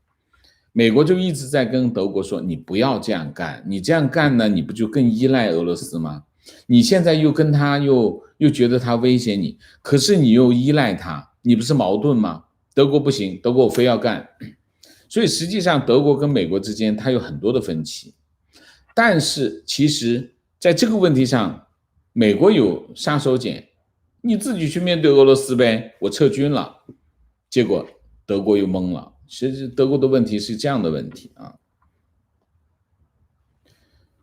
美国就一直在跟德国说，你不要这样干，你这样干呢，你不就更依赖俄罗斯吗？你现在又跟他又觉得他威胁你，可是你又依赖他，你不是矛盾吗？德国不行，德国我非要干。所以实际上德国跟美国之间它有很多的分歧，但是其实在这个问题上，美国有杀手锏，你自己去面对俄罗斯呗，我撤军了，结果德国又懵了。其实德国的问题是这样的问题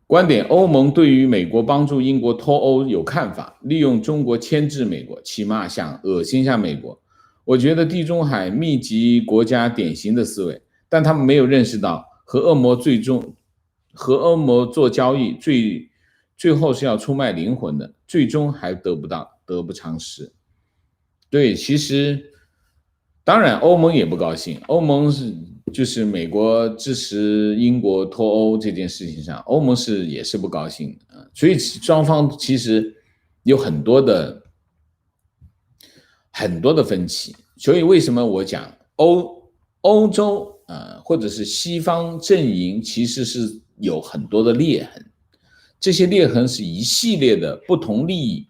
观点：欧盟对于美国帮助英国脱欧有看法，利用中国牵制美国，起码想恶心一下美国。我觉得地中海密集国家典型的思维，但他们没有认识到和恶魔做交易，最后是要出卖灵魂的，最终还得不偿失。对，其实当然欧盟也不高兴，欧盟就是美国支持英国脱欧这件事情上，欧盟也是不高兴所以双方其实有很多的分歧。所以为什么我讲欧洲或者是西方阵营其实是有很多的裂痕，这些裂痕是一系列的不同利益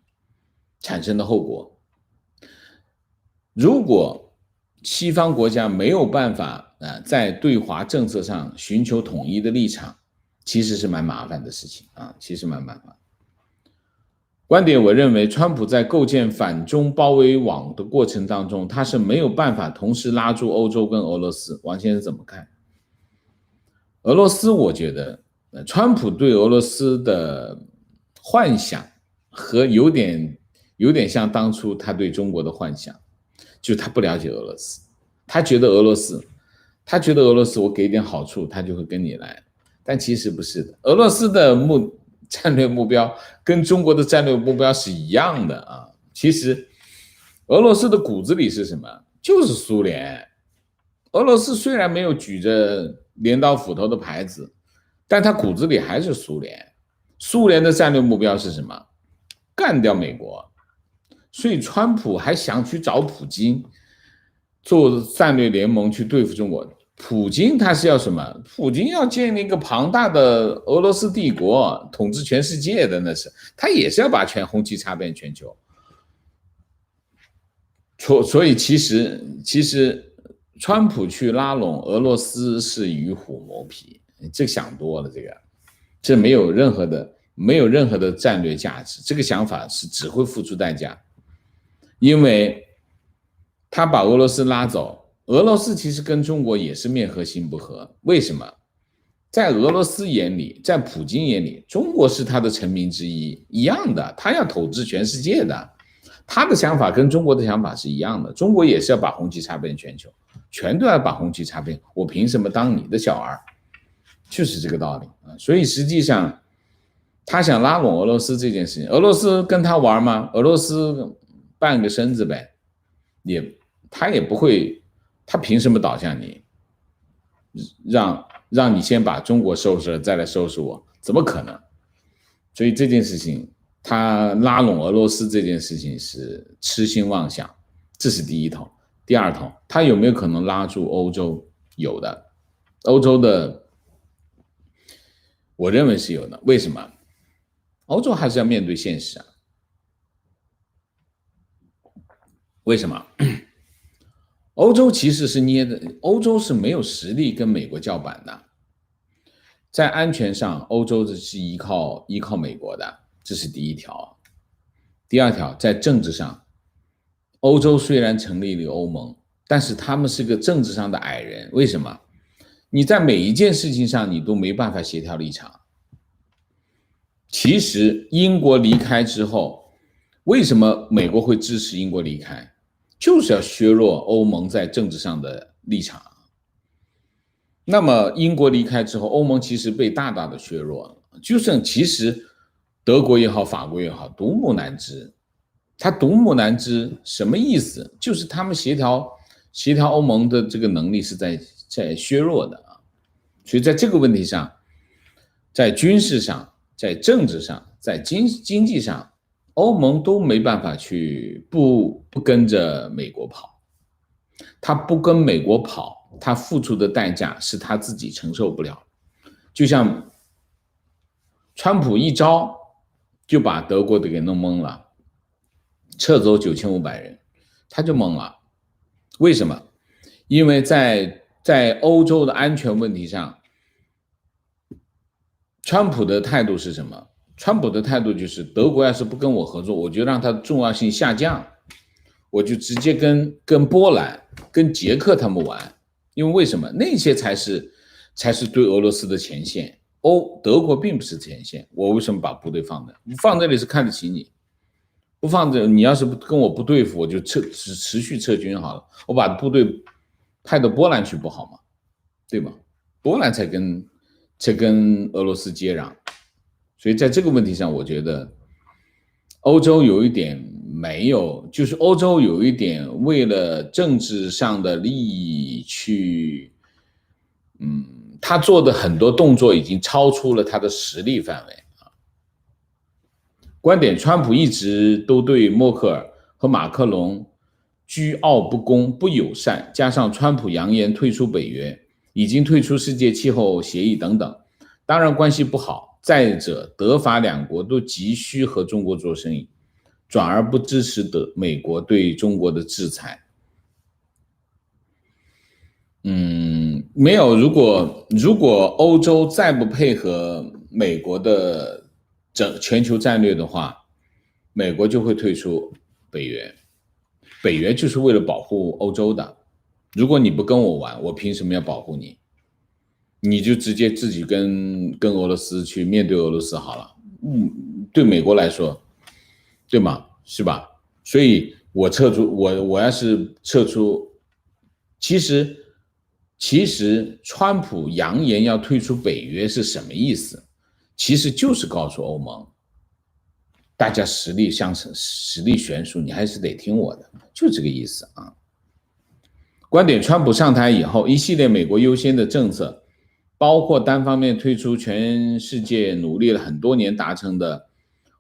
产生的后果。如果西方国家没有办法在对华政策上寻求统一的立场，其实是蛮麻烦的事情其实蛮麻烦。观点，我认为川普在构建反中包围网的过程当中，他是没有办法同时拉住欧洲跟俄罗斯。王先生怎么看？俄罗斯，我觉得，川普对俄罗斯的幻想和有点像当初他对中国的幻想，就是他不了解俄罗斯，他觉得俄罗斯我给点好处，他就会跟你来，但其实不是的，俄罗斯的战略目标跟中国的战略目标是一样的啊。其实俄罗斯的骨子里是什么？就是苏联。俄罗斯虽然没有举着镰刀斧头的牌子，但他骨子里还是苏联。苏联的战略目标是什么？干掉美国。所以川普还想去找普京做战略联盟去对付中国。普京他是要什么？普京要建立一个庞大的俄罗斯帝国，统治全世界的，那是他也是要把红旗插遍全球。所以其实川普去拉拢俄罗斯是与虎谋皮，这想多了，这没有任何的战略价值，这个想法是只会付出代价，因为他把俄罗斯拉走，俄罗斯其实跟中国也是面和心不和，为什么？在俄罗斯眼里，在普京眼里，中国是他的臣民之一，一样的，他要统治全世界的，他的想法跟中国的想法是一样的，中国也是要把红旗插遍全球，全都要把红旗插遍，我凭什么当你的小儿？就是这个道理啊。所以实际上，他想拉拢俄罗斯这件事情，俄罗斯跟他玩吗？俄罗斯半个身子呗，他也不会，他凭什么倒向你？让你先把中国收拾了，再来收拾我，怎么可能？所以这件事情，他拉拢俄罗斯这件事情是痴心妄想，这是第一头。第二头，他有没有可能拉住欧洲？有的，欧洲的，我认为是有的。为什么？欧洲还是要面对现实啊。为什么？欧洲其实是捏的，欧洲是没有实力跟美国叫板的，在安全上，欧洲是依靠美国的，这是第一条。第二条，在政治上，欧洲虽然成立了欧盟，但是他们是个政治上的矮人。为什么？你在每一件事情上，你都没办法协调立场。其实英国离开之后，为什么美国会支持英国离开？就是要削弱欧盟在政治上的立场。那么英国离开之后，欧盟其实被大大的削弱了。就算其实德国也好，法国也好，独木难支。他独木难支什么意思？就是他们协调欧盟的这个能力是在削弱的啊。所以在这个问题上，在军事上，在政治上，在经济上，欧盟都没办法去不跟着美国跑。他不跟美国跑，他付出的代价是他自己承受不了。就像川普一招就把德国给弄懵了，撤走9500人，他就懵了。为什么？因为在欧洲的安全问题上，川普的态度是什么？川普的态度就是德国要是不跟我合作，我就让它的重要性下降，我就直接跟波兰、跟捷克他们玩。因为为什么？那些才是对俄罗斯的前线。德国并不是前线，我为什么把部队放这里是看得起你，不放这，你要是跟我不对付，我就持续撤军好了。我把部队派到波兰去不好吗？对吧？波兰才跟俄罗斯接壤。所以在这个问题上，我觉得欧洲有一点没有，就是欧洲有一点为了政治上的利益去，他做的很多动作已经超出了他的实力范围啊。观点，川普一直都对默克尔和马克龙居傲不恭、不友善，加上川普扬言退出北约，已经退出世界气候协议等等，当然关系不好。再者，德法两国都急需和中国做生意，转而不支持美国对中国的制裁。没有，如果欧洲再不配合美国的全球战略的话，美国就会退出北约。北约就是为了保护欧洲的，如果你不跟我玩，我凭什么要保护你？你就直接自己跟俄罗斯去面对俄罗斯好了。对美国来说，对吗？是吧？所以我撤出，我要是撤出，其实川普扬言要退出北约是什么意思？其实就是告诉欧盟，大家实力相称，实力悬殊，你还是得听我的，就这个意思啊。观点：川普上台以后，一系列美国优先的政策，包括单方面推出全世界努力了很多年达成的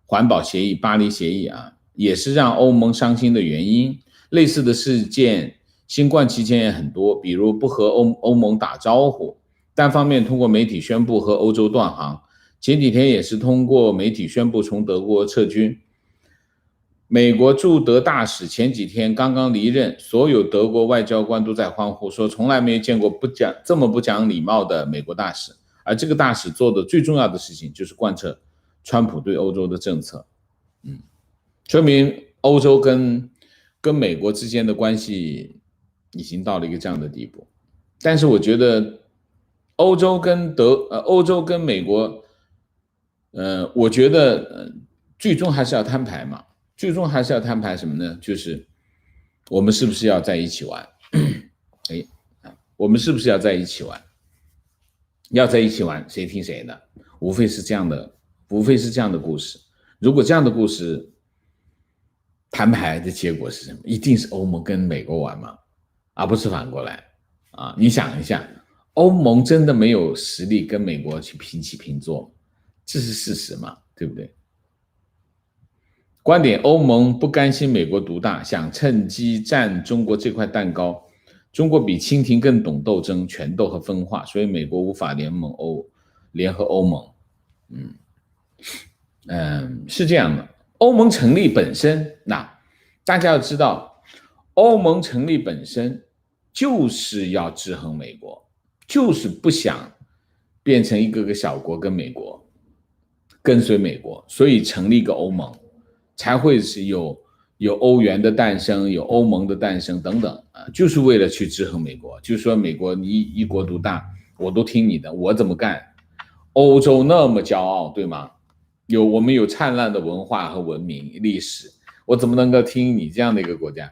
环保协议——巴黎协议啊，也是让欧盟伤心的原因。类似的事件，新冠期间也很多，比如不和欧盟打招呼，单方面通过媒体宣布和欧洲断航。前几天也是通过媒体宣布从德国撤军。美国驻德大使前几天刚刚离任，所有德国外交官都在欢呼，说从来没有见过这么不讲礼貌的美国大使。而这个大使做的最重要的事情就是贯彻川普对欧洲的政策。说明欧洲跟美国之间的关系已经到了一个这样的地步。但是我觉得欧洲跟美国，我觉得最终还是要摊牌嘛。最终还是要摊牌什么呢？就是我们是不是要在一起玩？我们是不是要在一起玩？要在一起玩，谁听谁的？无非是这样的故事。如果这样的故事摊牌的结果是什么？一定是欧盟跟美国玩嘛，而不是反过来啊！你想一下，欧盟真的没有实力跟美国去平起平坐，这是事实嘛？对不对？观点：欧盟不甘心美国独大，想趁机占中国这块蛋糕。中国比清廷更懂斗争、权斗和分化，所以美国无法联合欧盟。是这样的。欧盟成立本身，大家要知道，欧盟成立本身就是要制衡美国，就是不想变成一个个小国跟随美国，所以成立一个欧盟。才会是有欧元的诞生，有欧盟的诞生等等啊，就是为了去制衡美国。就是说，美国你一国独大，我都听你的，我怎么干？欧洲那么骄傲，对吗？我们有灿烂的文化和文明历史，我怎么能够听你这样的一个国家？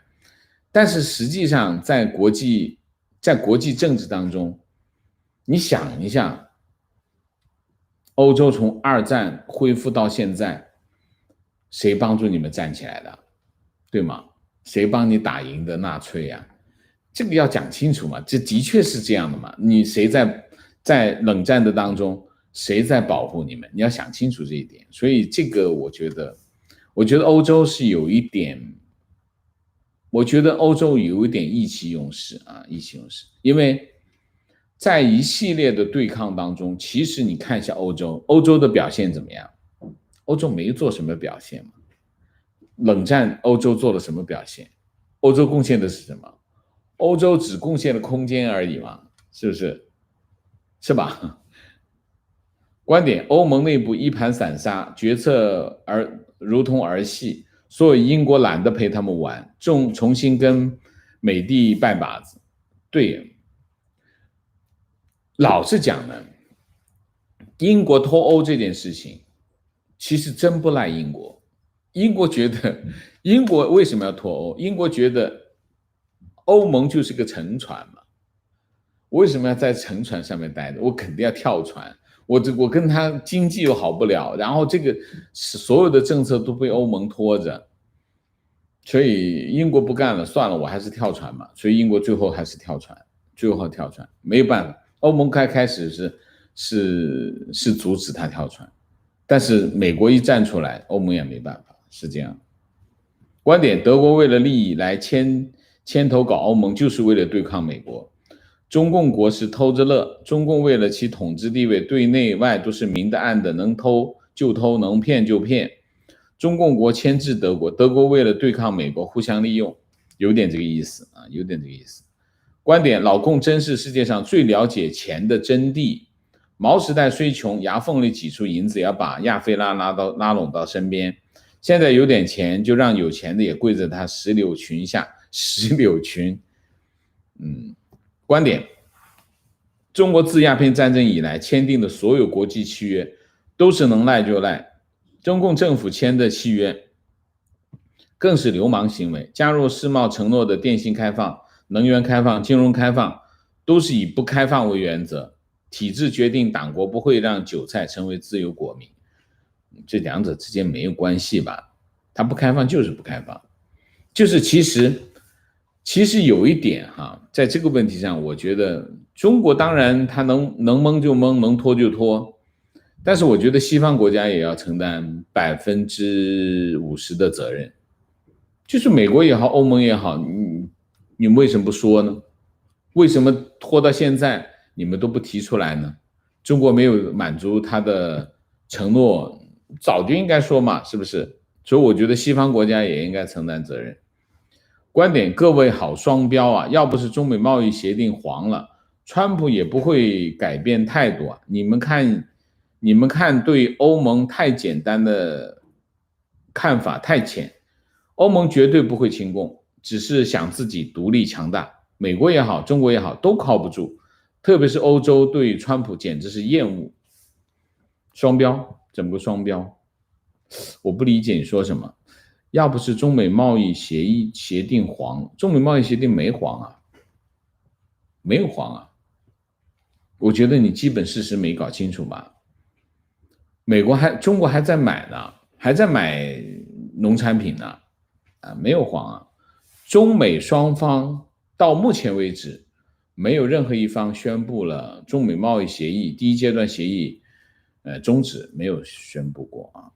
但是实际上，在国际政治当中，你想一下，欧洲从二战恢复到现在。谁帮助你们站起来的，对吗？谁帮你打赢的纳粹啊？这个要讲清楚嘛，这的确是这样的嘛。你谁在冷战的当中，谁在保护你们？你要想清楚这一点。所以这个我觉得欧洲是有一点，意气用事啊，意气用事。因为在一系列的对抗当中，其实你看一下欧洲的表现怎么样？欧洲没做什么表现嘛？冷战欧洲做了什么表现？欧洲贡献的是什么？欧洲只贡献了空间而已嘛，是不是？是吧？观点：欧盟内部一盘散沙，决策如同儿戏，所以英国懒得陪他们玩，重新跟美帝拜把子。对，老实讲呢，英国脱欧这件事情。其实真不赖英国，英国为什么要脱欧？英国觉得欧盟就是个沉船嘛，为什么要在沉船上面待着？我肯定要跳船，我跟他经济又好不了，然后这个所有的政策都被欧盟拖着，所以英国不干了，算了，我还是跳船嘛。所以英国最后还是跳船，没有办法。欧盟开始是阻止他跳船。但是美国一站出来，欧盟也没办法，是这样。观点：德国为了利益来牵头搞欧盟，就是为了对抗美国。中共国是偷着乐，中共为了其统治地位，对内外都是明的暗的，能偷就偷，能骗就骗。中共国牵制德国，德国为了对抗美国，互相利用，有点这个意思啊，有点这个意思。观点：老共真是世界上最了解钱的真谛。毛时代虽穷，牙缝里挤出银子，也要把亚非拉拢到身边。现在有点钱，就让有钱的也跪在他石榴裙下。石榴裙，观点：中国自鸦片战争以来签订的所有国际契约都是能赖就赖，中共政府签的契约更是流氓行为。加入世贸承诺的电信开放、能源开放、金融开放，都是以不开放为原则。体制决定党国不会让韭菜成为自由国民，这两者之间没有关系吧？它不开放就是不开放，就是其实有一点哈，在这个问题上，我觉得中国当然它能蒙就蒙，能拖就拖，但是我觉得西方国家也要承担50%的责任。就是美国也好，欧盟也好，你们为什么不说呢？为什么拖到现在你们都不提出来呢？中国没有满足他的承诺，早就应该说嘛，是不是？所以我觉得西方国家也应该承担责任。观点：各位好双标啊！要不是中美贸易协定黄了，川普也不会改变态度啊！你们看，对欧盟太简单的看法太浅，欧盟绝对不会亲共，只是想自己独立强大。美国也好，中国也好，都靠不住，特别是欧洲对川普简直是厌恶。双标，怎么个双标？我不理解你说什么。要不是中美贸易协定黄，中美贸易协定没黄啊，没有黄啊。我觉得你基本事实没搞清楚吧？中国还在买呢，还在买农产品呢，没有黄啊。中美双方到目前为止，没有任何一方宣布了中美贸易协议第一阶段协议终止，没有宣布过啊。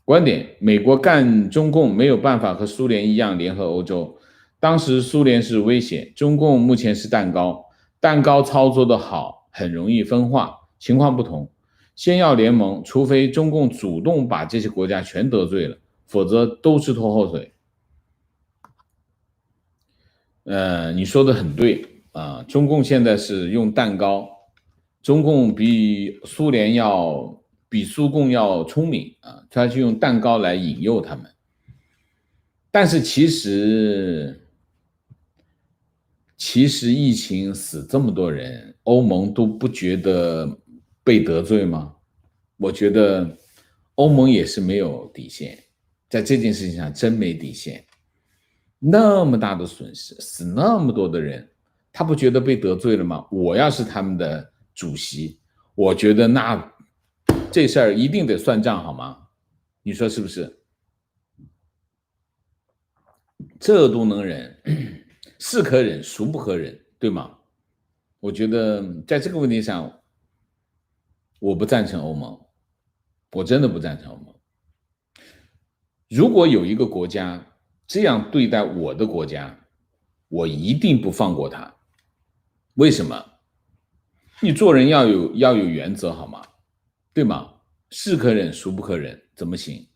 观点：美国干中共没有办法和苏联一样联合欧洲，当时苏联是威胁，中共目前是蛋糕，蛋糕操作的好，很容易分化，情况不同。先要联盟，除非中共主动把这些国家全得罪了，否则都是拖后腿。你说的很对啊，中共现在是用蛋糕，中共比苏共要聪明啊，他去用蛋糕来引诱他们。但是其实疫情死这么多人，欧盟都不觉得被得罪吗？我觉得欧盟也是没有底线，在这件事情上真没底线。那么大的损失，死那么多的人，他不觉得被得罪了吗？我要是他们的主席，我觉得那这事儿一定得算账，好吗？你说是不是？这都能忍，是可忍，孰不可忍，对吗？我觉得在这个问题上，我不赞成欧盟，我真的不赞成欧盟。如果有一个国家这样对待我的国家，我一定不放过他。为什么？你做人要有原则，好吗？对吗？是可忍，孰不可忍，怎么行？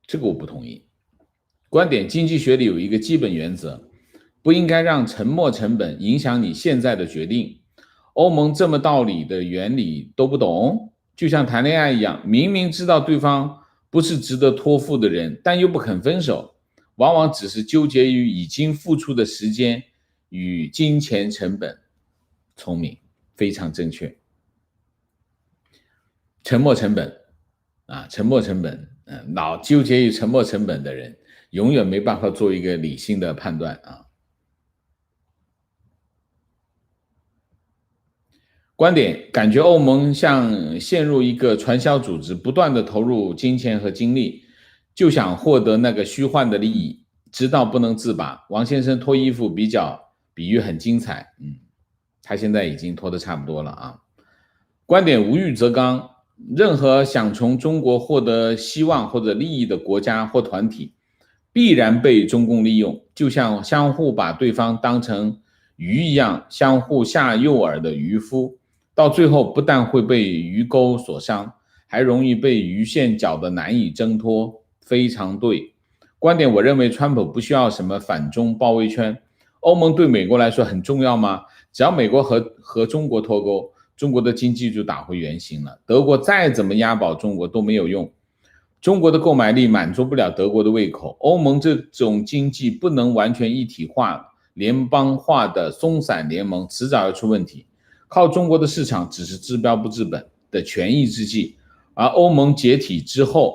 这个我不同意。观点：经济学里有一个基本原则，不应该让沉没成本影响你现在的决定。欧盟这么道理的原理都不懂，就像谈恋爱一样，明明知道对方不是值得托付的人，但又不肯分手，往往只是纠结于已经付出的时间与金钱成本。聪明，非常正确。沉没成本啊，沉没成本，老纠结于沉没成本的人，永远没办法做一个理性的判断啊。观点：感觉欧盟像陷入一个传销组织，不断的投入金钱和精力，就想获得那个虚幻的利益，直到不能自拔。王先生脱衣服比喻很精彩，他现在已经脱得差不多了啊。观点：无欲则刚，任何想从中国获得希望或者利益的国家或团体，必然被中共利用，就像相互把对方当成鱼一样，相互下诱饵的渔夫，到最后不但会被鱼钩所伤，还容易被鱼线搅得难以挣脱。非常对。观点：我认为川普不需要什么反中包围圈。欧盟对美国来说很重要吗？只要美国和中国脱钩，中国的经济就打回原形了。德国再怎么押宝中国都没有用。中国的购买力满足不了德国的胃口，欧盟这种经济不能完全一体化、联邦化的松散联盟迟早要出问题。靠中国的市场只是治标不治本的权宜之计，而欧盟解体之后，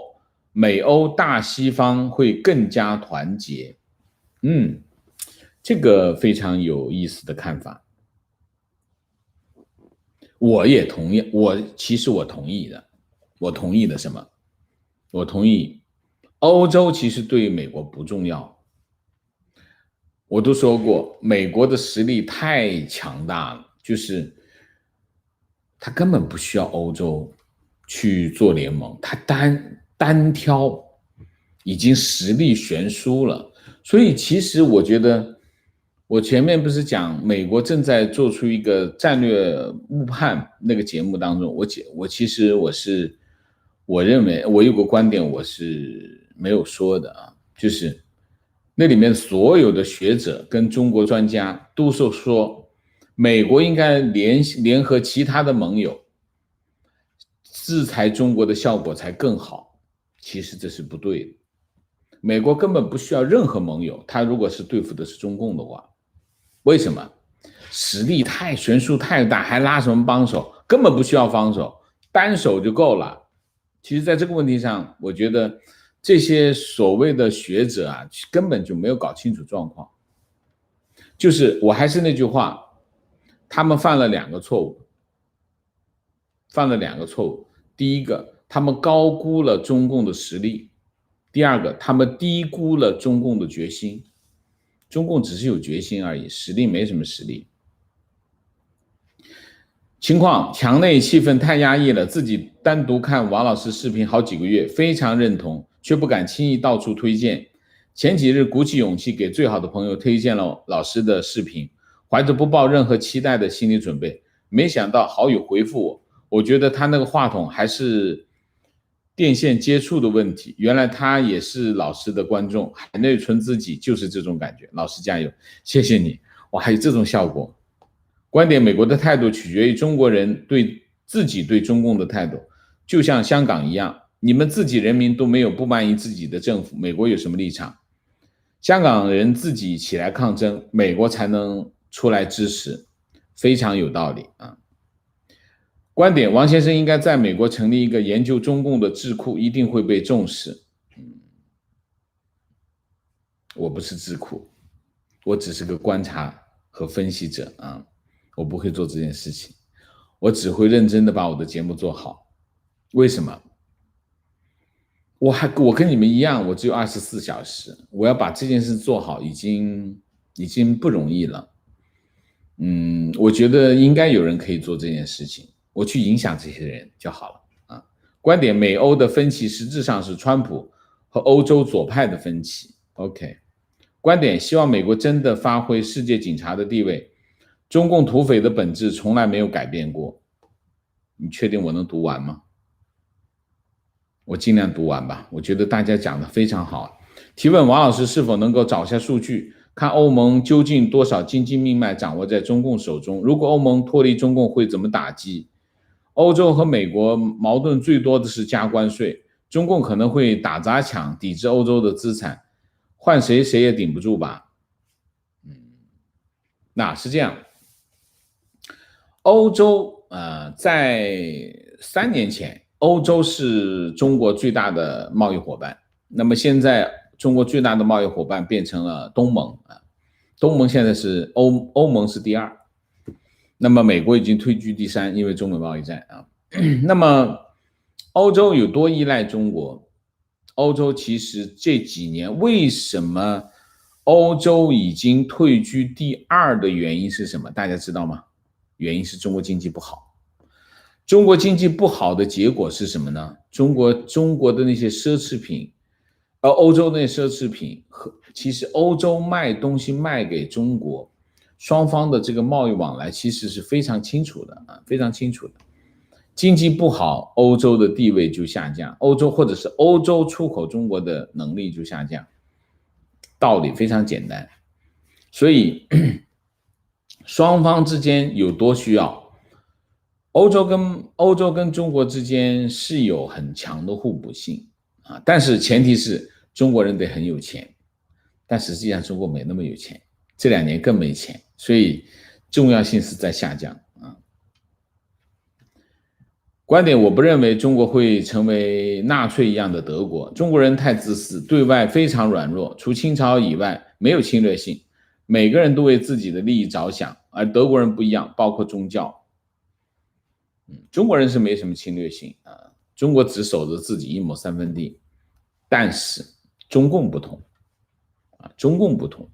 美欧大西方会更加团结。这个非常有意思的看法，我也同意。其实我同意的，我同意的什么？我同意，欧洲其实对于美国不重要。我都说过，美国的实力太强大了，就是他根本不需要欧洲去做联盟，他单挑已经实力悬殊了。所以其实我觉得，我前面不是讲美国正在做出一个战略误判那个节目当中，我认为我有个观点我是没有说的啊，就是那里面所有的学者跟中国专家都是说，美国应该联合其他的盟友，制裁中国的效果才更好。其实这是不对的，美国根本不需要任何盟友，他如果是对付的是中共的话，为什么？实力太悬殊太大，还拉什么帮手？根本不需要帮手，单手就够了。其实在这个问题上，我觉得这些所谓的学者啊，根本就没有搞清楚状况。就是我还是那句话，他们犯了两个错误。第一个，他们高估了中共的实力；第二个，他们低估了中共的决心。中共只是有决心而已，实力没什么实力。情况，墙内气氛太压抑了，自己单独看王老师视频好几个月，非常认同，却不敢轻易到处推荐。前几日鼓起勇气给最好的朋友推荐了老师的视频，怀着不抱任何期待的心理准备，没想到好友回复我觉得他那个话筒还是电线接触的问题，原来他也是老师的观众，海内存自己就是这种感觉，老师加油，谢谢你。哇，还有这种效果。观点，美国的态度取决于中国人对自己对中共的态度，就像香港一样，你们自己人民都没有不满意自己的政府，美国有什么立场？香港人自己起来抗争，美国才能出来支持，非常有道理啊。观点，王先生应该在美国成立一个研究中共的智库，一定会被重视。我不是智库，我只是个观察和分析者啊。我不会做这件事情，我只会认真的把我的节目做好。为什么？我跟你们一样，我只有24小时，我要把这件事做好，已经不容易了。我觉得应该有人可以做这件事情，我去影响这些人就好了啊。观点，美欧的分歧实质上是川普和欧洲左派的分歧。OK， 观点，希望美国真的发挥世界警察的地位。中共土匪的本质从来没有改变过。你确定我能读完吗？我尽量读完吧，我觉得大家讲的非常好。提问，王老师是否能够找下数据，看欧盟究竟多少经济命脉掌握在中共手中？如果欧盟脱离中共会怎么打击？欧洲和美国矛盾最多的是加关税，中共可能会打砸抢抵制欧洲的资产，换谁也顶不住吧。那是这样，欧洲在3年前，欧洲是中国最大的贸易伙伴。那么现在，中国最大的贸易伙伴变成了东盟啊。东盟现在是欧盟是第2，那么美国已经退居第3，因为中美贸易战啊。那么欧洲有多依赖中国？欧洲其实这几年为什么欧洲已经退居第2的原因是什么？大家知道吗？原因是中国经济不好。中国经济不好的结果是什么呢？中国的那些奢侈品，欧洲那些奢侈品，其实欧洲卖东西卖给中国，双方的这个贸易往来其实是非常清楚的啊，非常清楚的。经济不好，欧洲的地位就下降，欧洲出口中国的能力就下降，道理非常简单。所以双方之间有多需要？欧洲跟中国之间是有很强的互补性啊，但是前提是中国人得很有钱，但实际上中国没那么有钱，这2年更没钱，所以重要性是在下降啊。观点，我不认为中国会成为纳粹一样的德国，中国人太自私，对外非常软弱，除清朝以外没有侵略性，每个人都为自己的利益着想，而德国人不一样，包括宗教。中国人是没什么侵略性啊，中国只守着自己一亩三分地，但是中共不同啊，中共不同。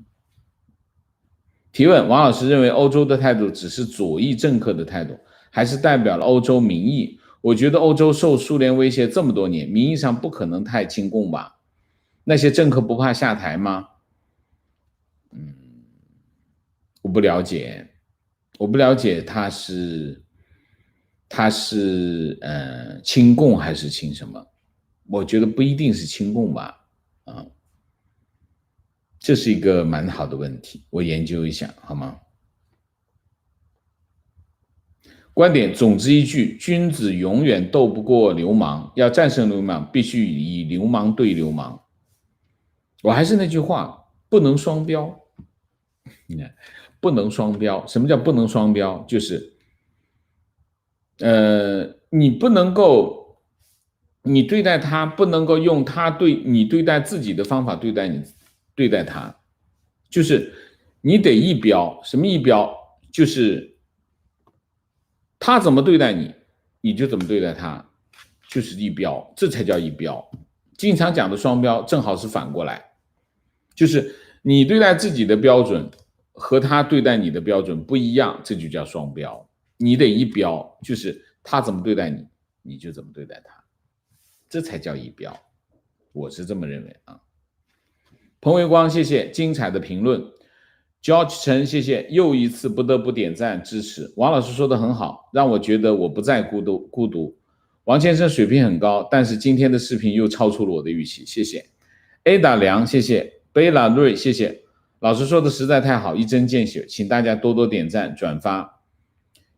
提问：王老师认为欧洲的态度只是左翼政客的态度，还是代表了欧洲民意？我觉得欧洲受苏联威胁这么多年，名义上不可能太亲共吧？那些政客不怕下台吗？我不了解，他是亲共还是亲什么？我觉得不一定是亲共吧，啊，这是一个蛮好的问题，我研究一下好吗？观点，总之一句，君子永远斗不过流氓，要战胜流氓，必须以流氓对流氓。我还是那句话，不能双标。不能双标。什么叫不能双标？就是你不能够，你对待他不能够用他对你对待自己的方法对待他，就是你得一标。什么一标？就是他怎么对待你，你就怎么对待他，就是一标，这才叫一标。经常讲的双标，正好是反过来，就是你对待自己的标准和他对待你的标准不一样，这就叫双标。你得一标，就是他怎么对待你，你就怎么对待他，这才叫一标。我是这么认为啊。彭维光，谢谢精彩的评论。George 陈，谢谢，又一次不得不点赞支持。王老师说的很好，让我觉得我不再孤独。王先生水平很高，但是今天的视频又超出了我的预期，谢谢。Ada 梁，谢谢。贝拉瑞，谢谢。老师说的实在太好，一针见血，请大家多多点赞转发。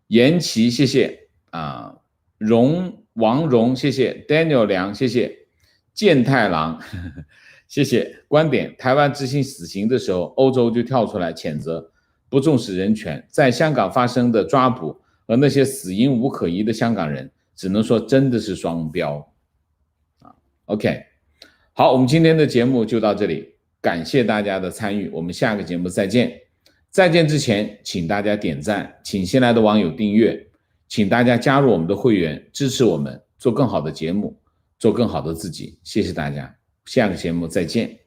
严琦，谢谢啊。王荣，谢谢。Daniel 梁，谢谢。健太郎，谢谢。观点，台湾执行死刑的时候，欧洲就跳出来谴责不重视人权，在香港发生的抓捕和那些死因无可疑的香港人，只能说真的是双标啊。OK， 好，我们今天的节目就到这里，感谢大家的参与，我们下个节目再见。再见之前，请大家点赞，请新来的网友订阅，请大家加入我们的会员，支持我们做更好的节目，做更好的自己。谢谢大家，下个节目再见。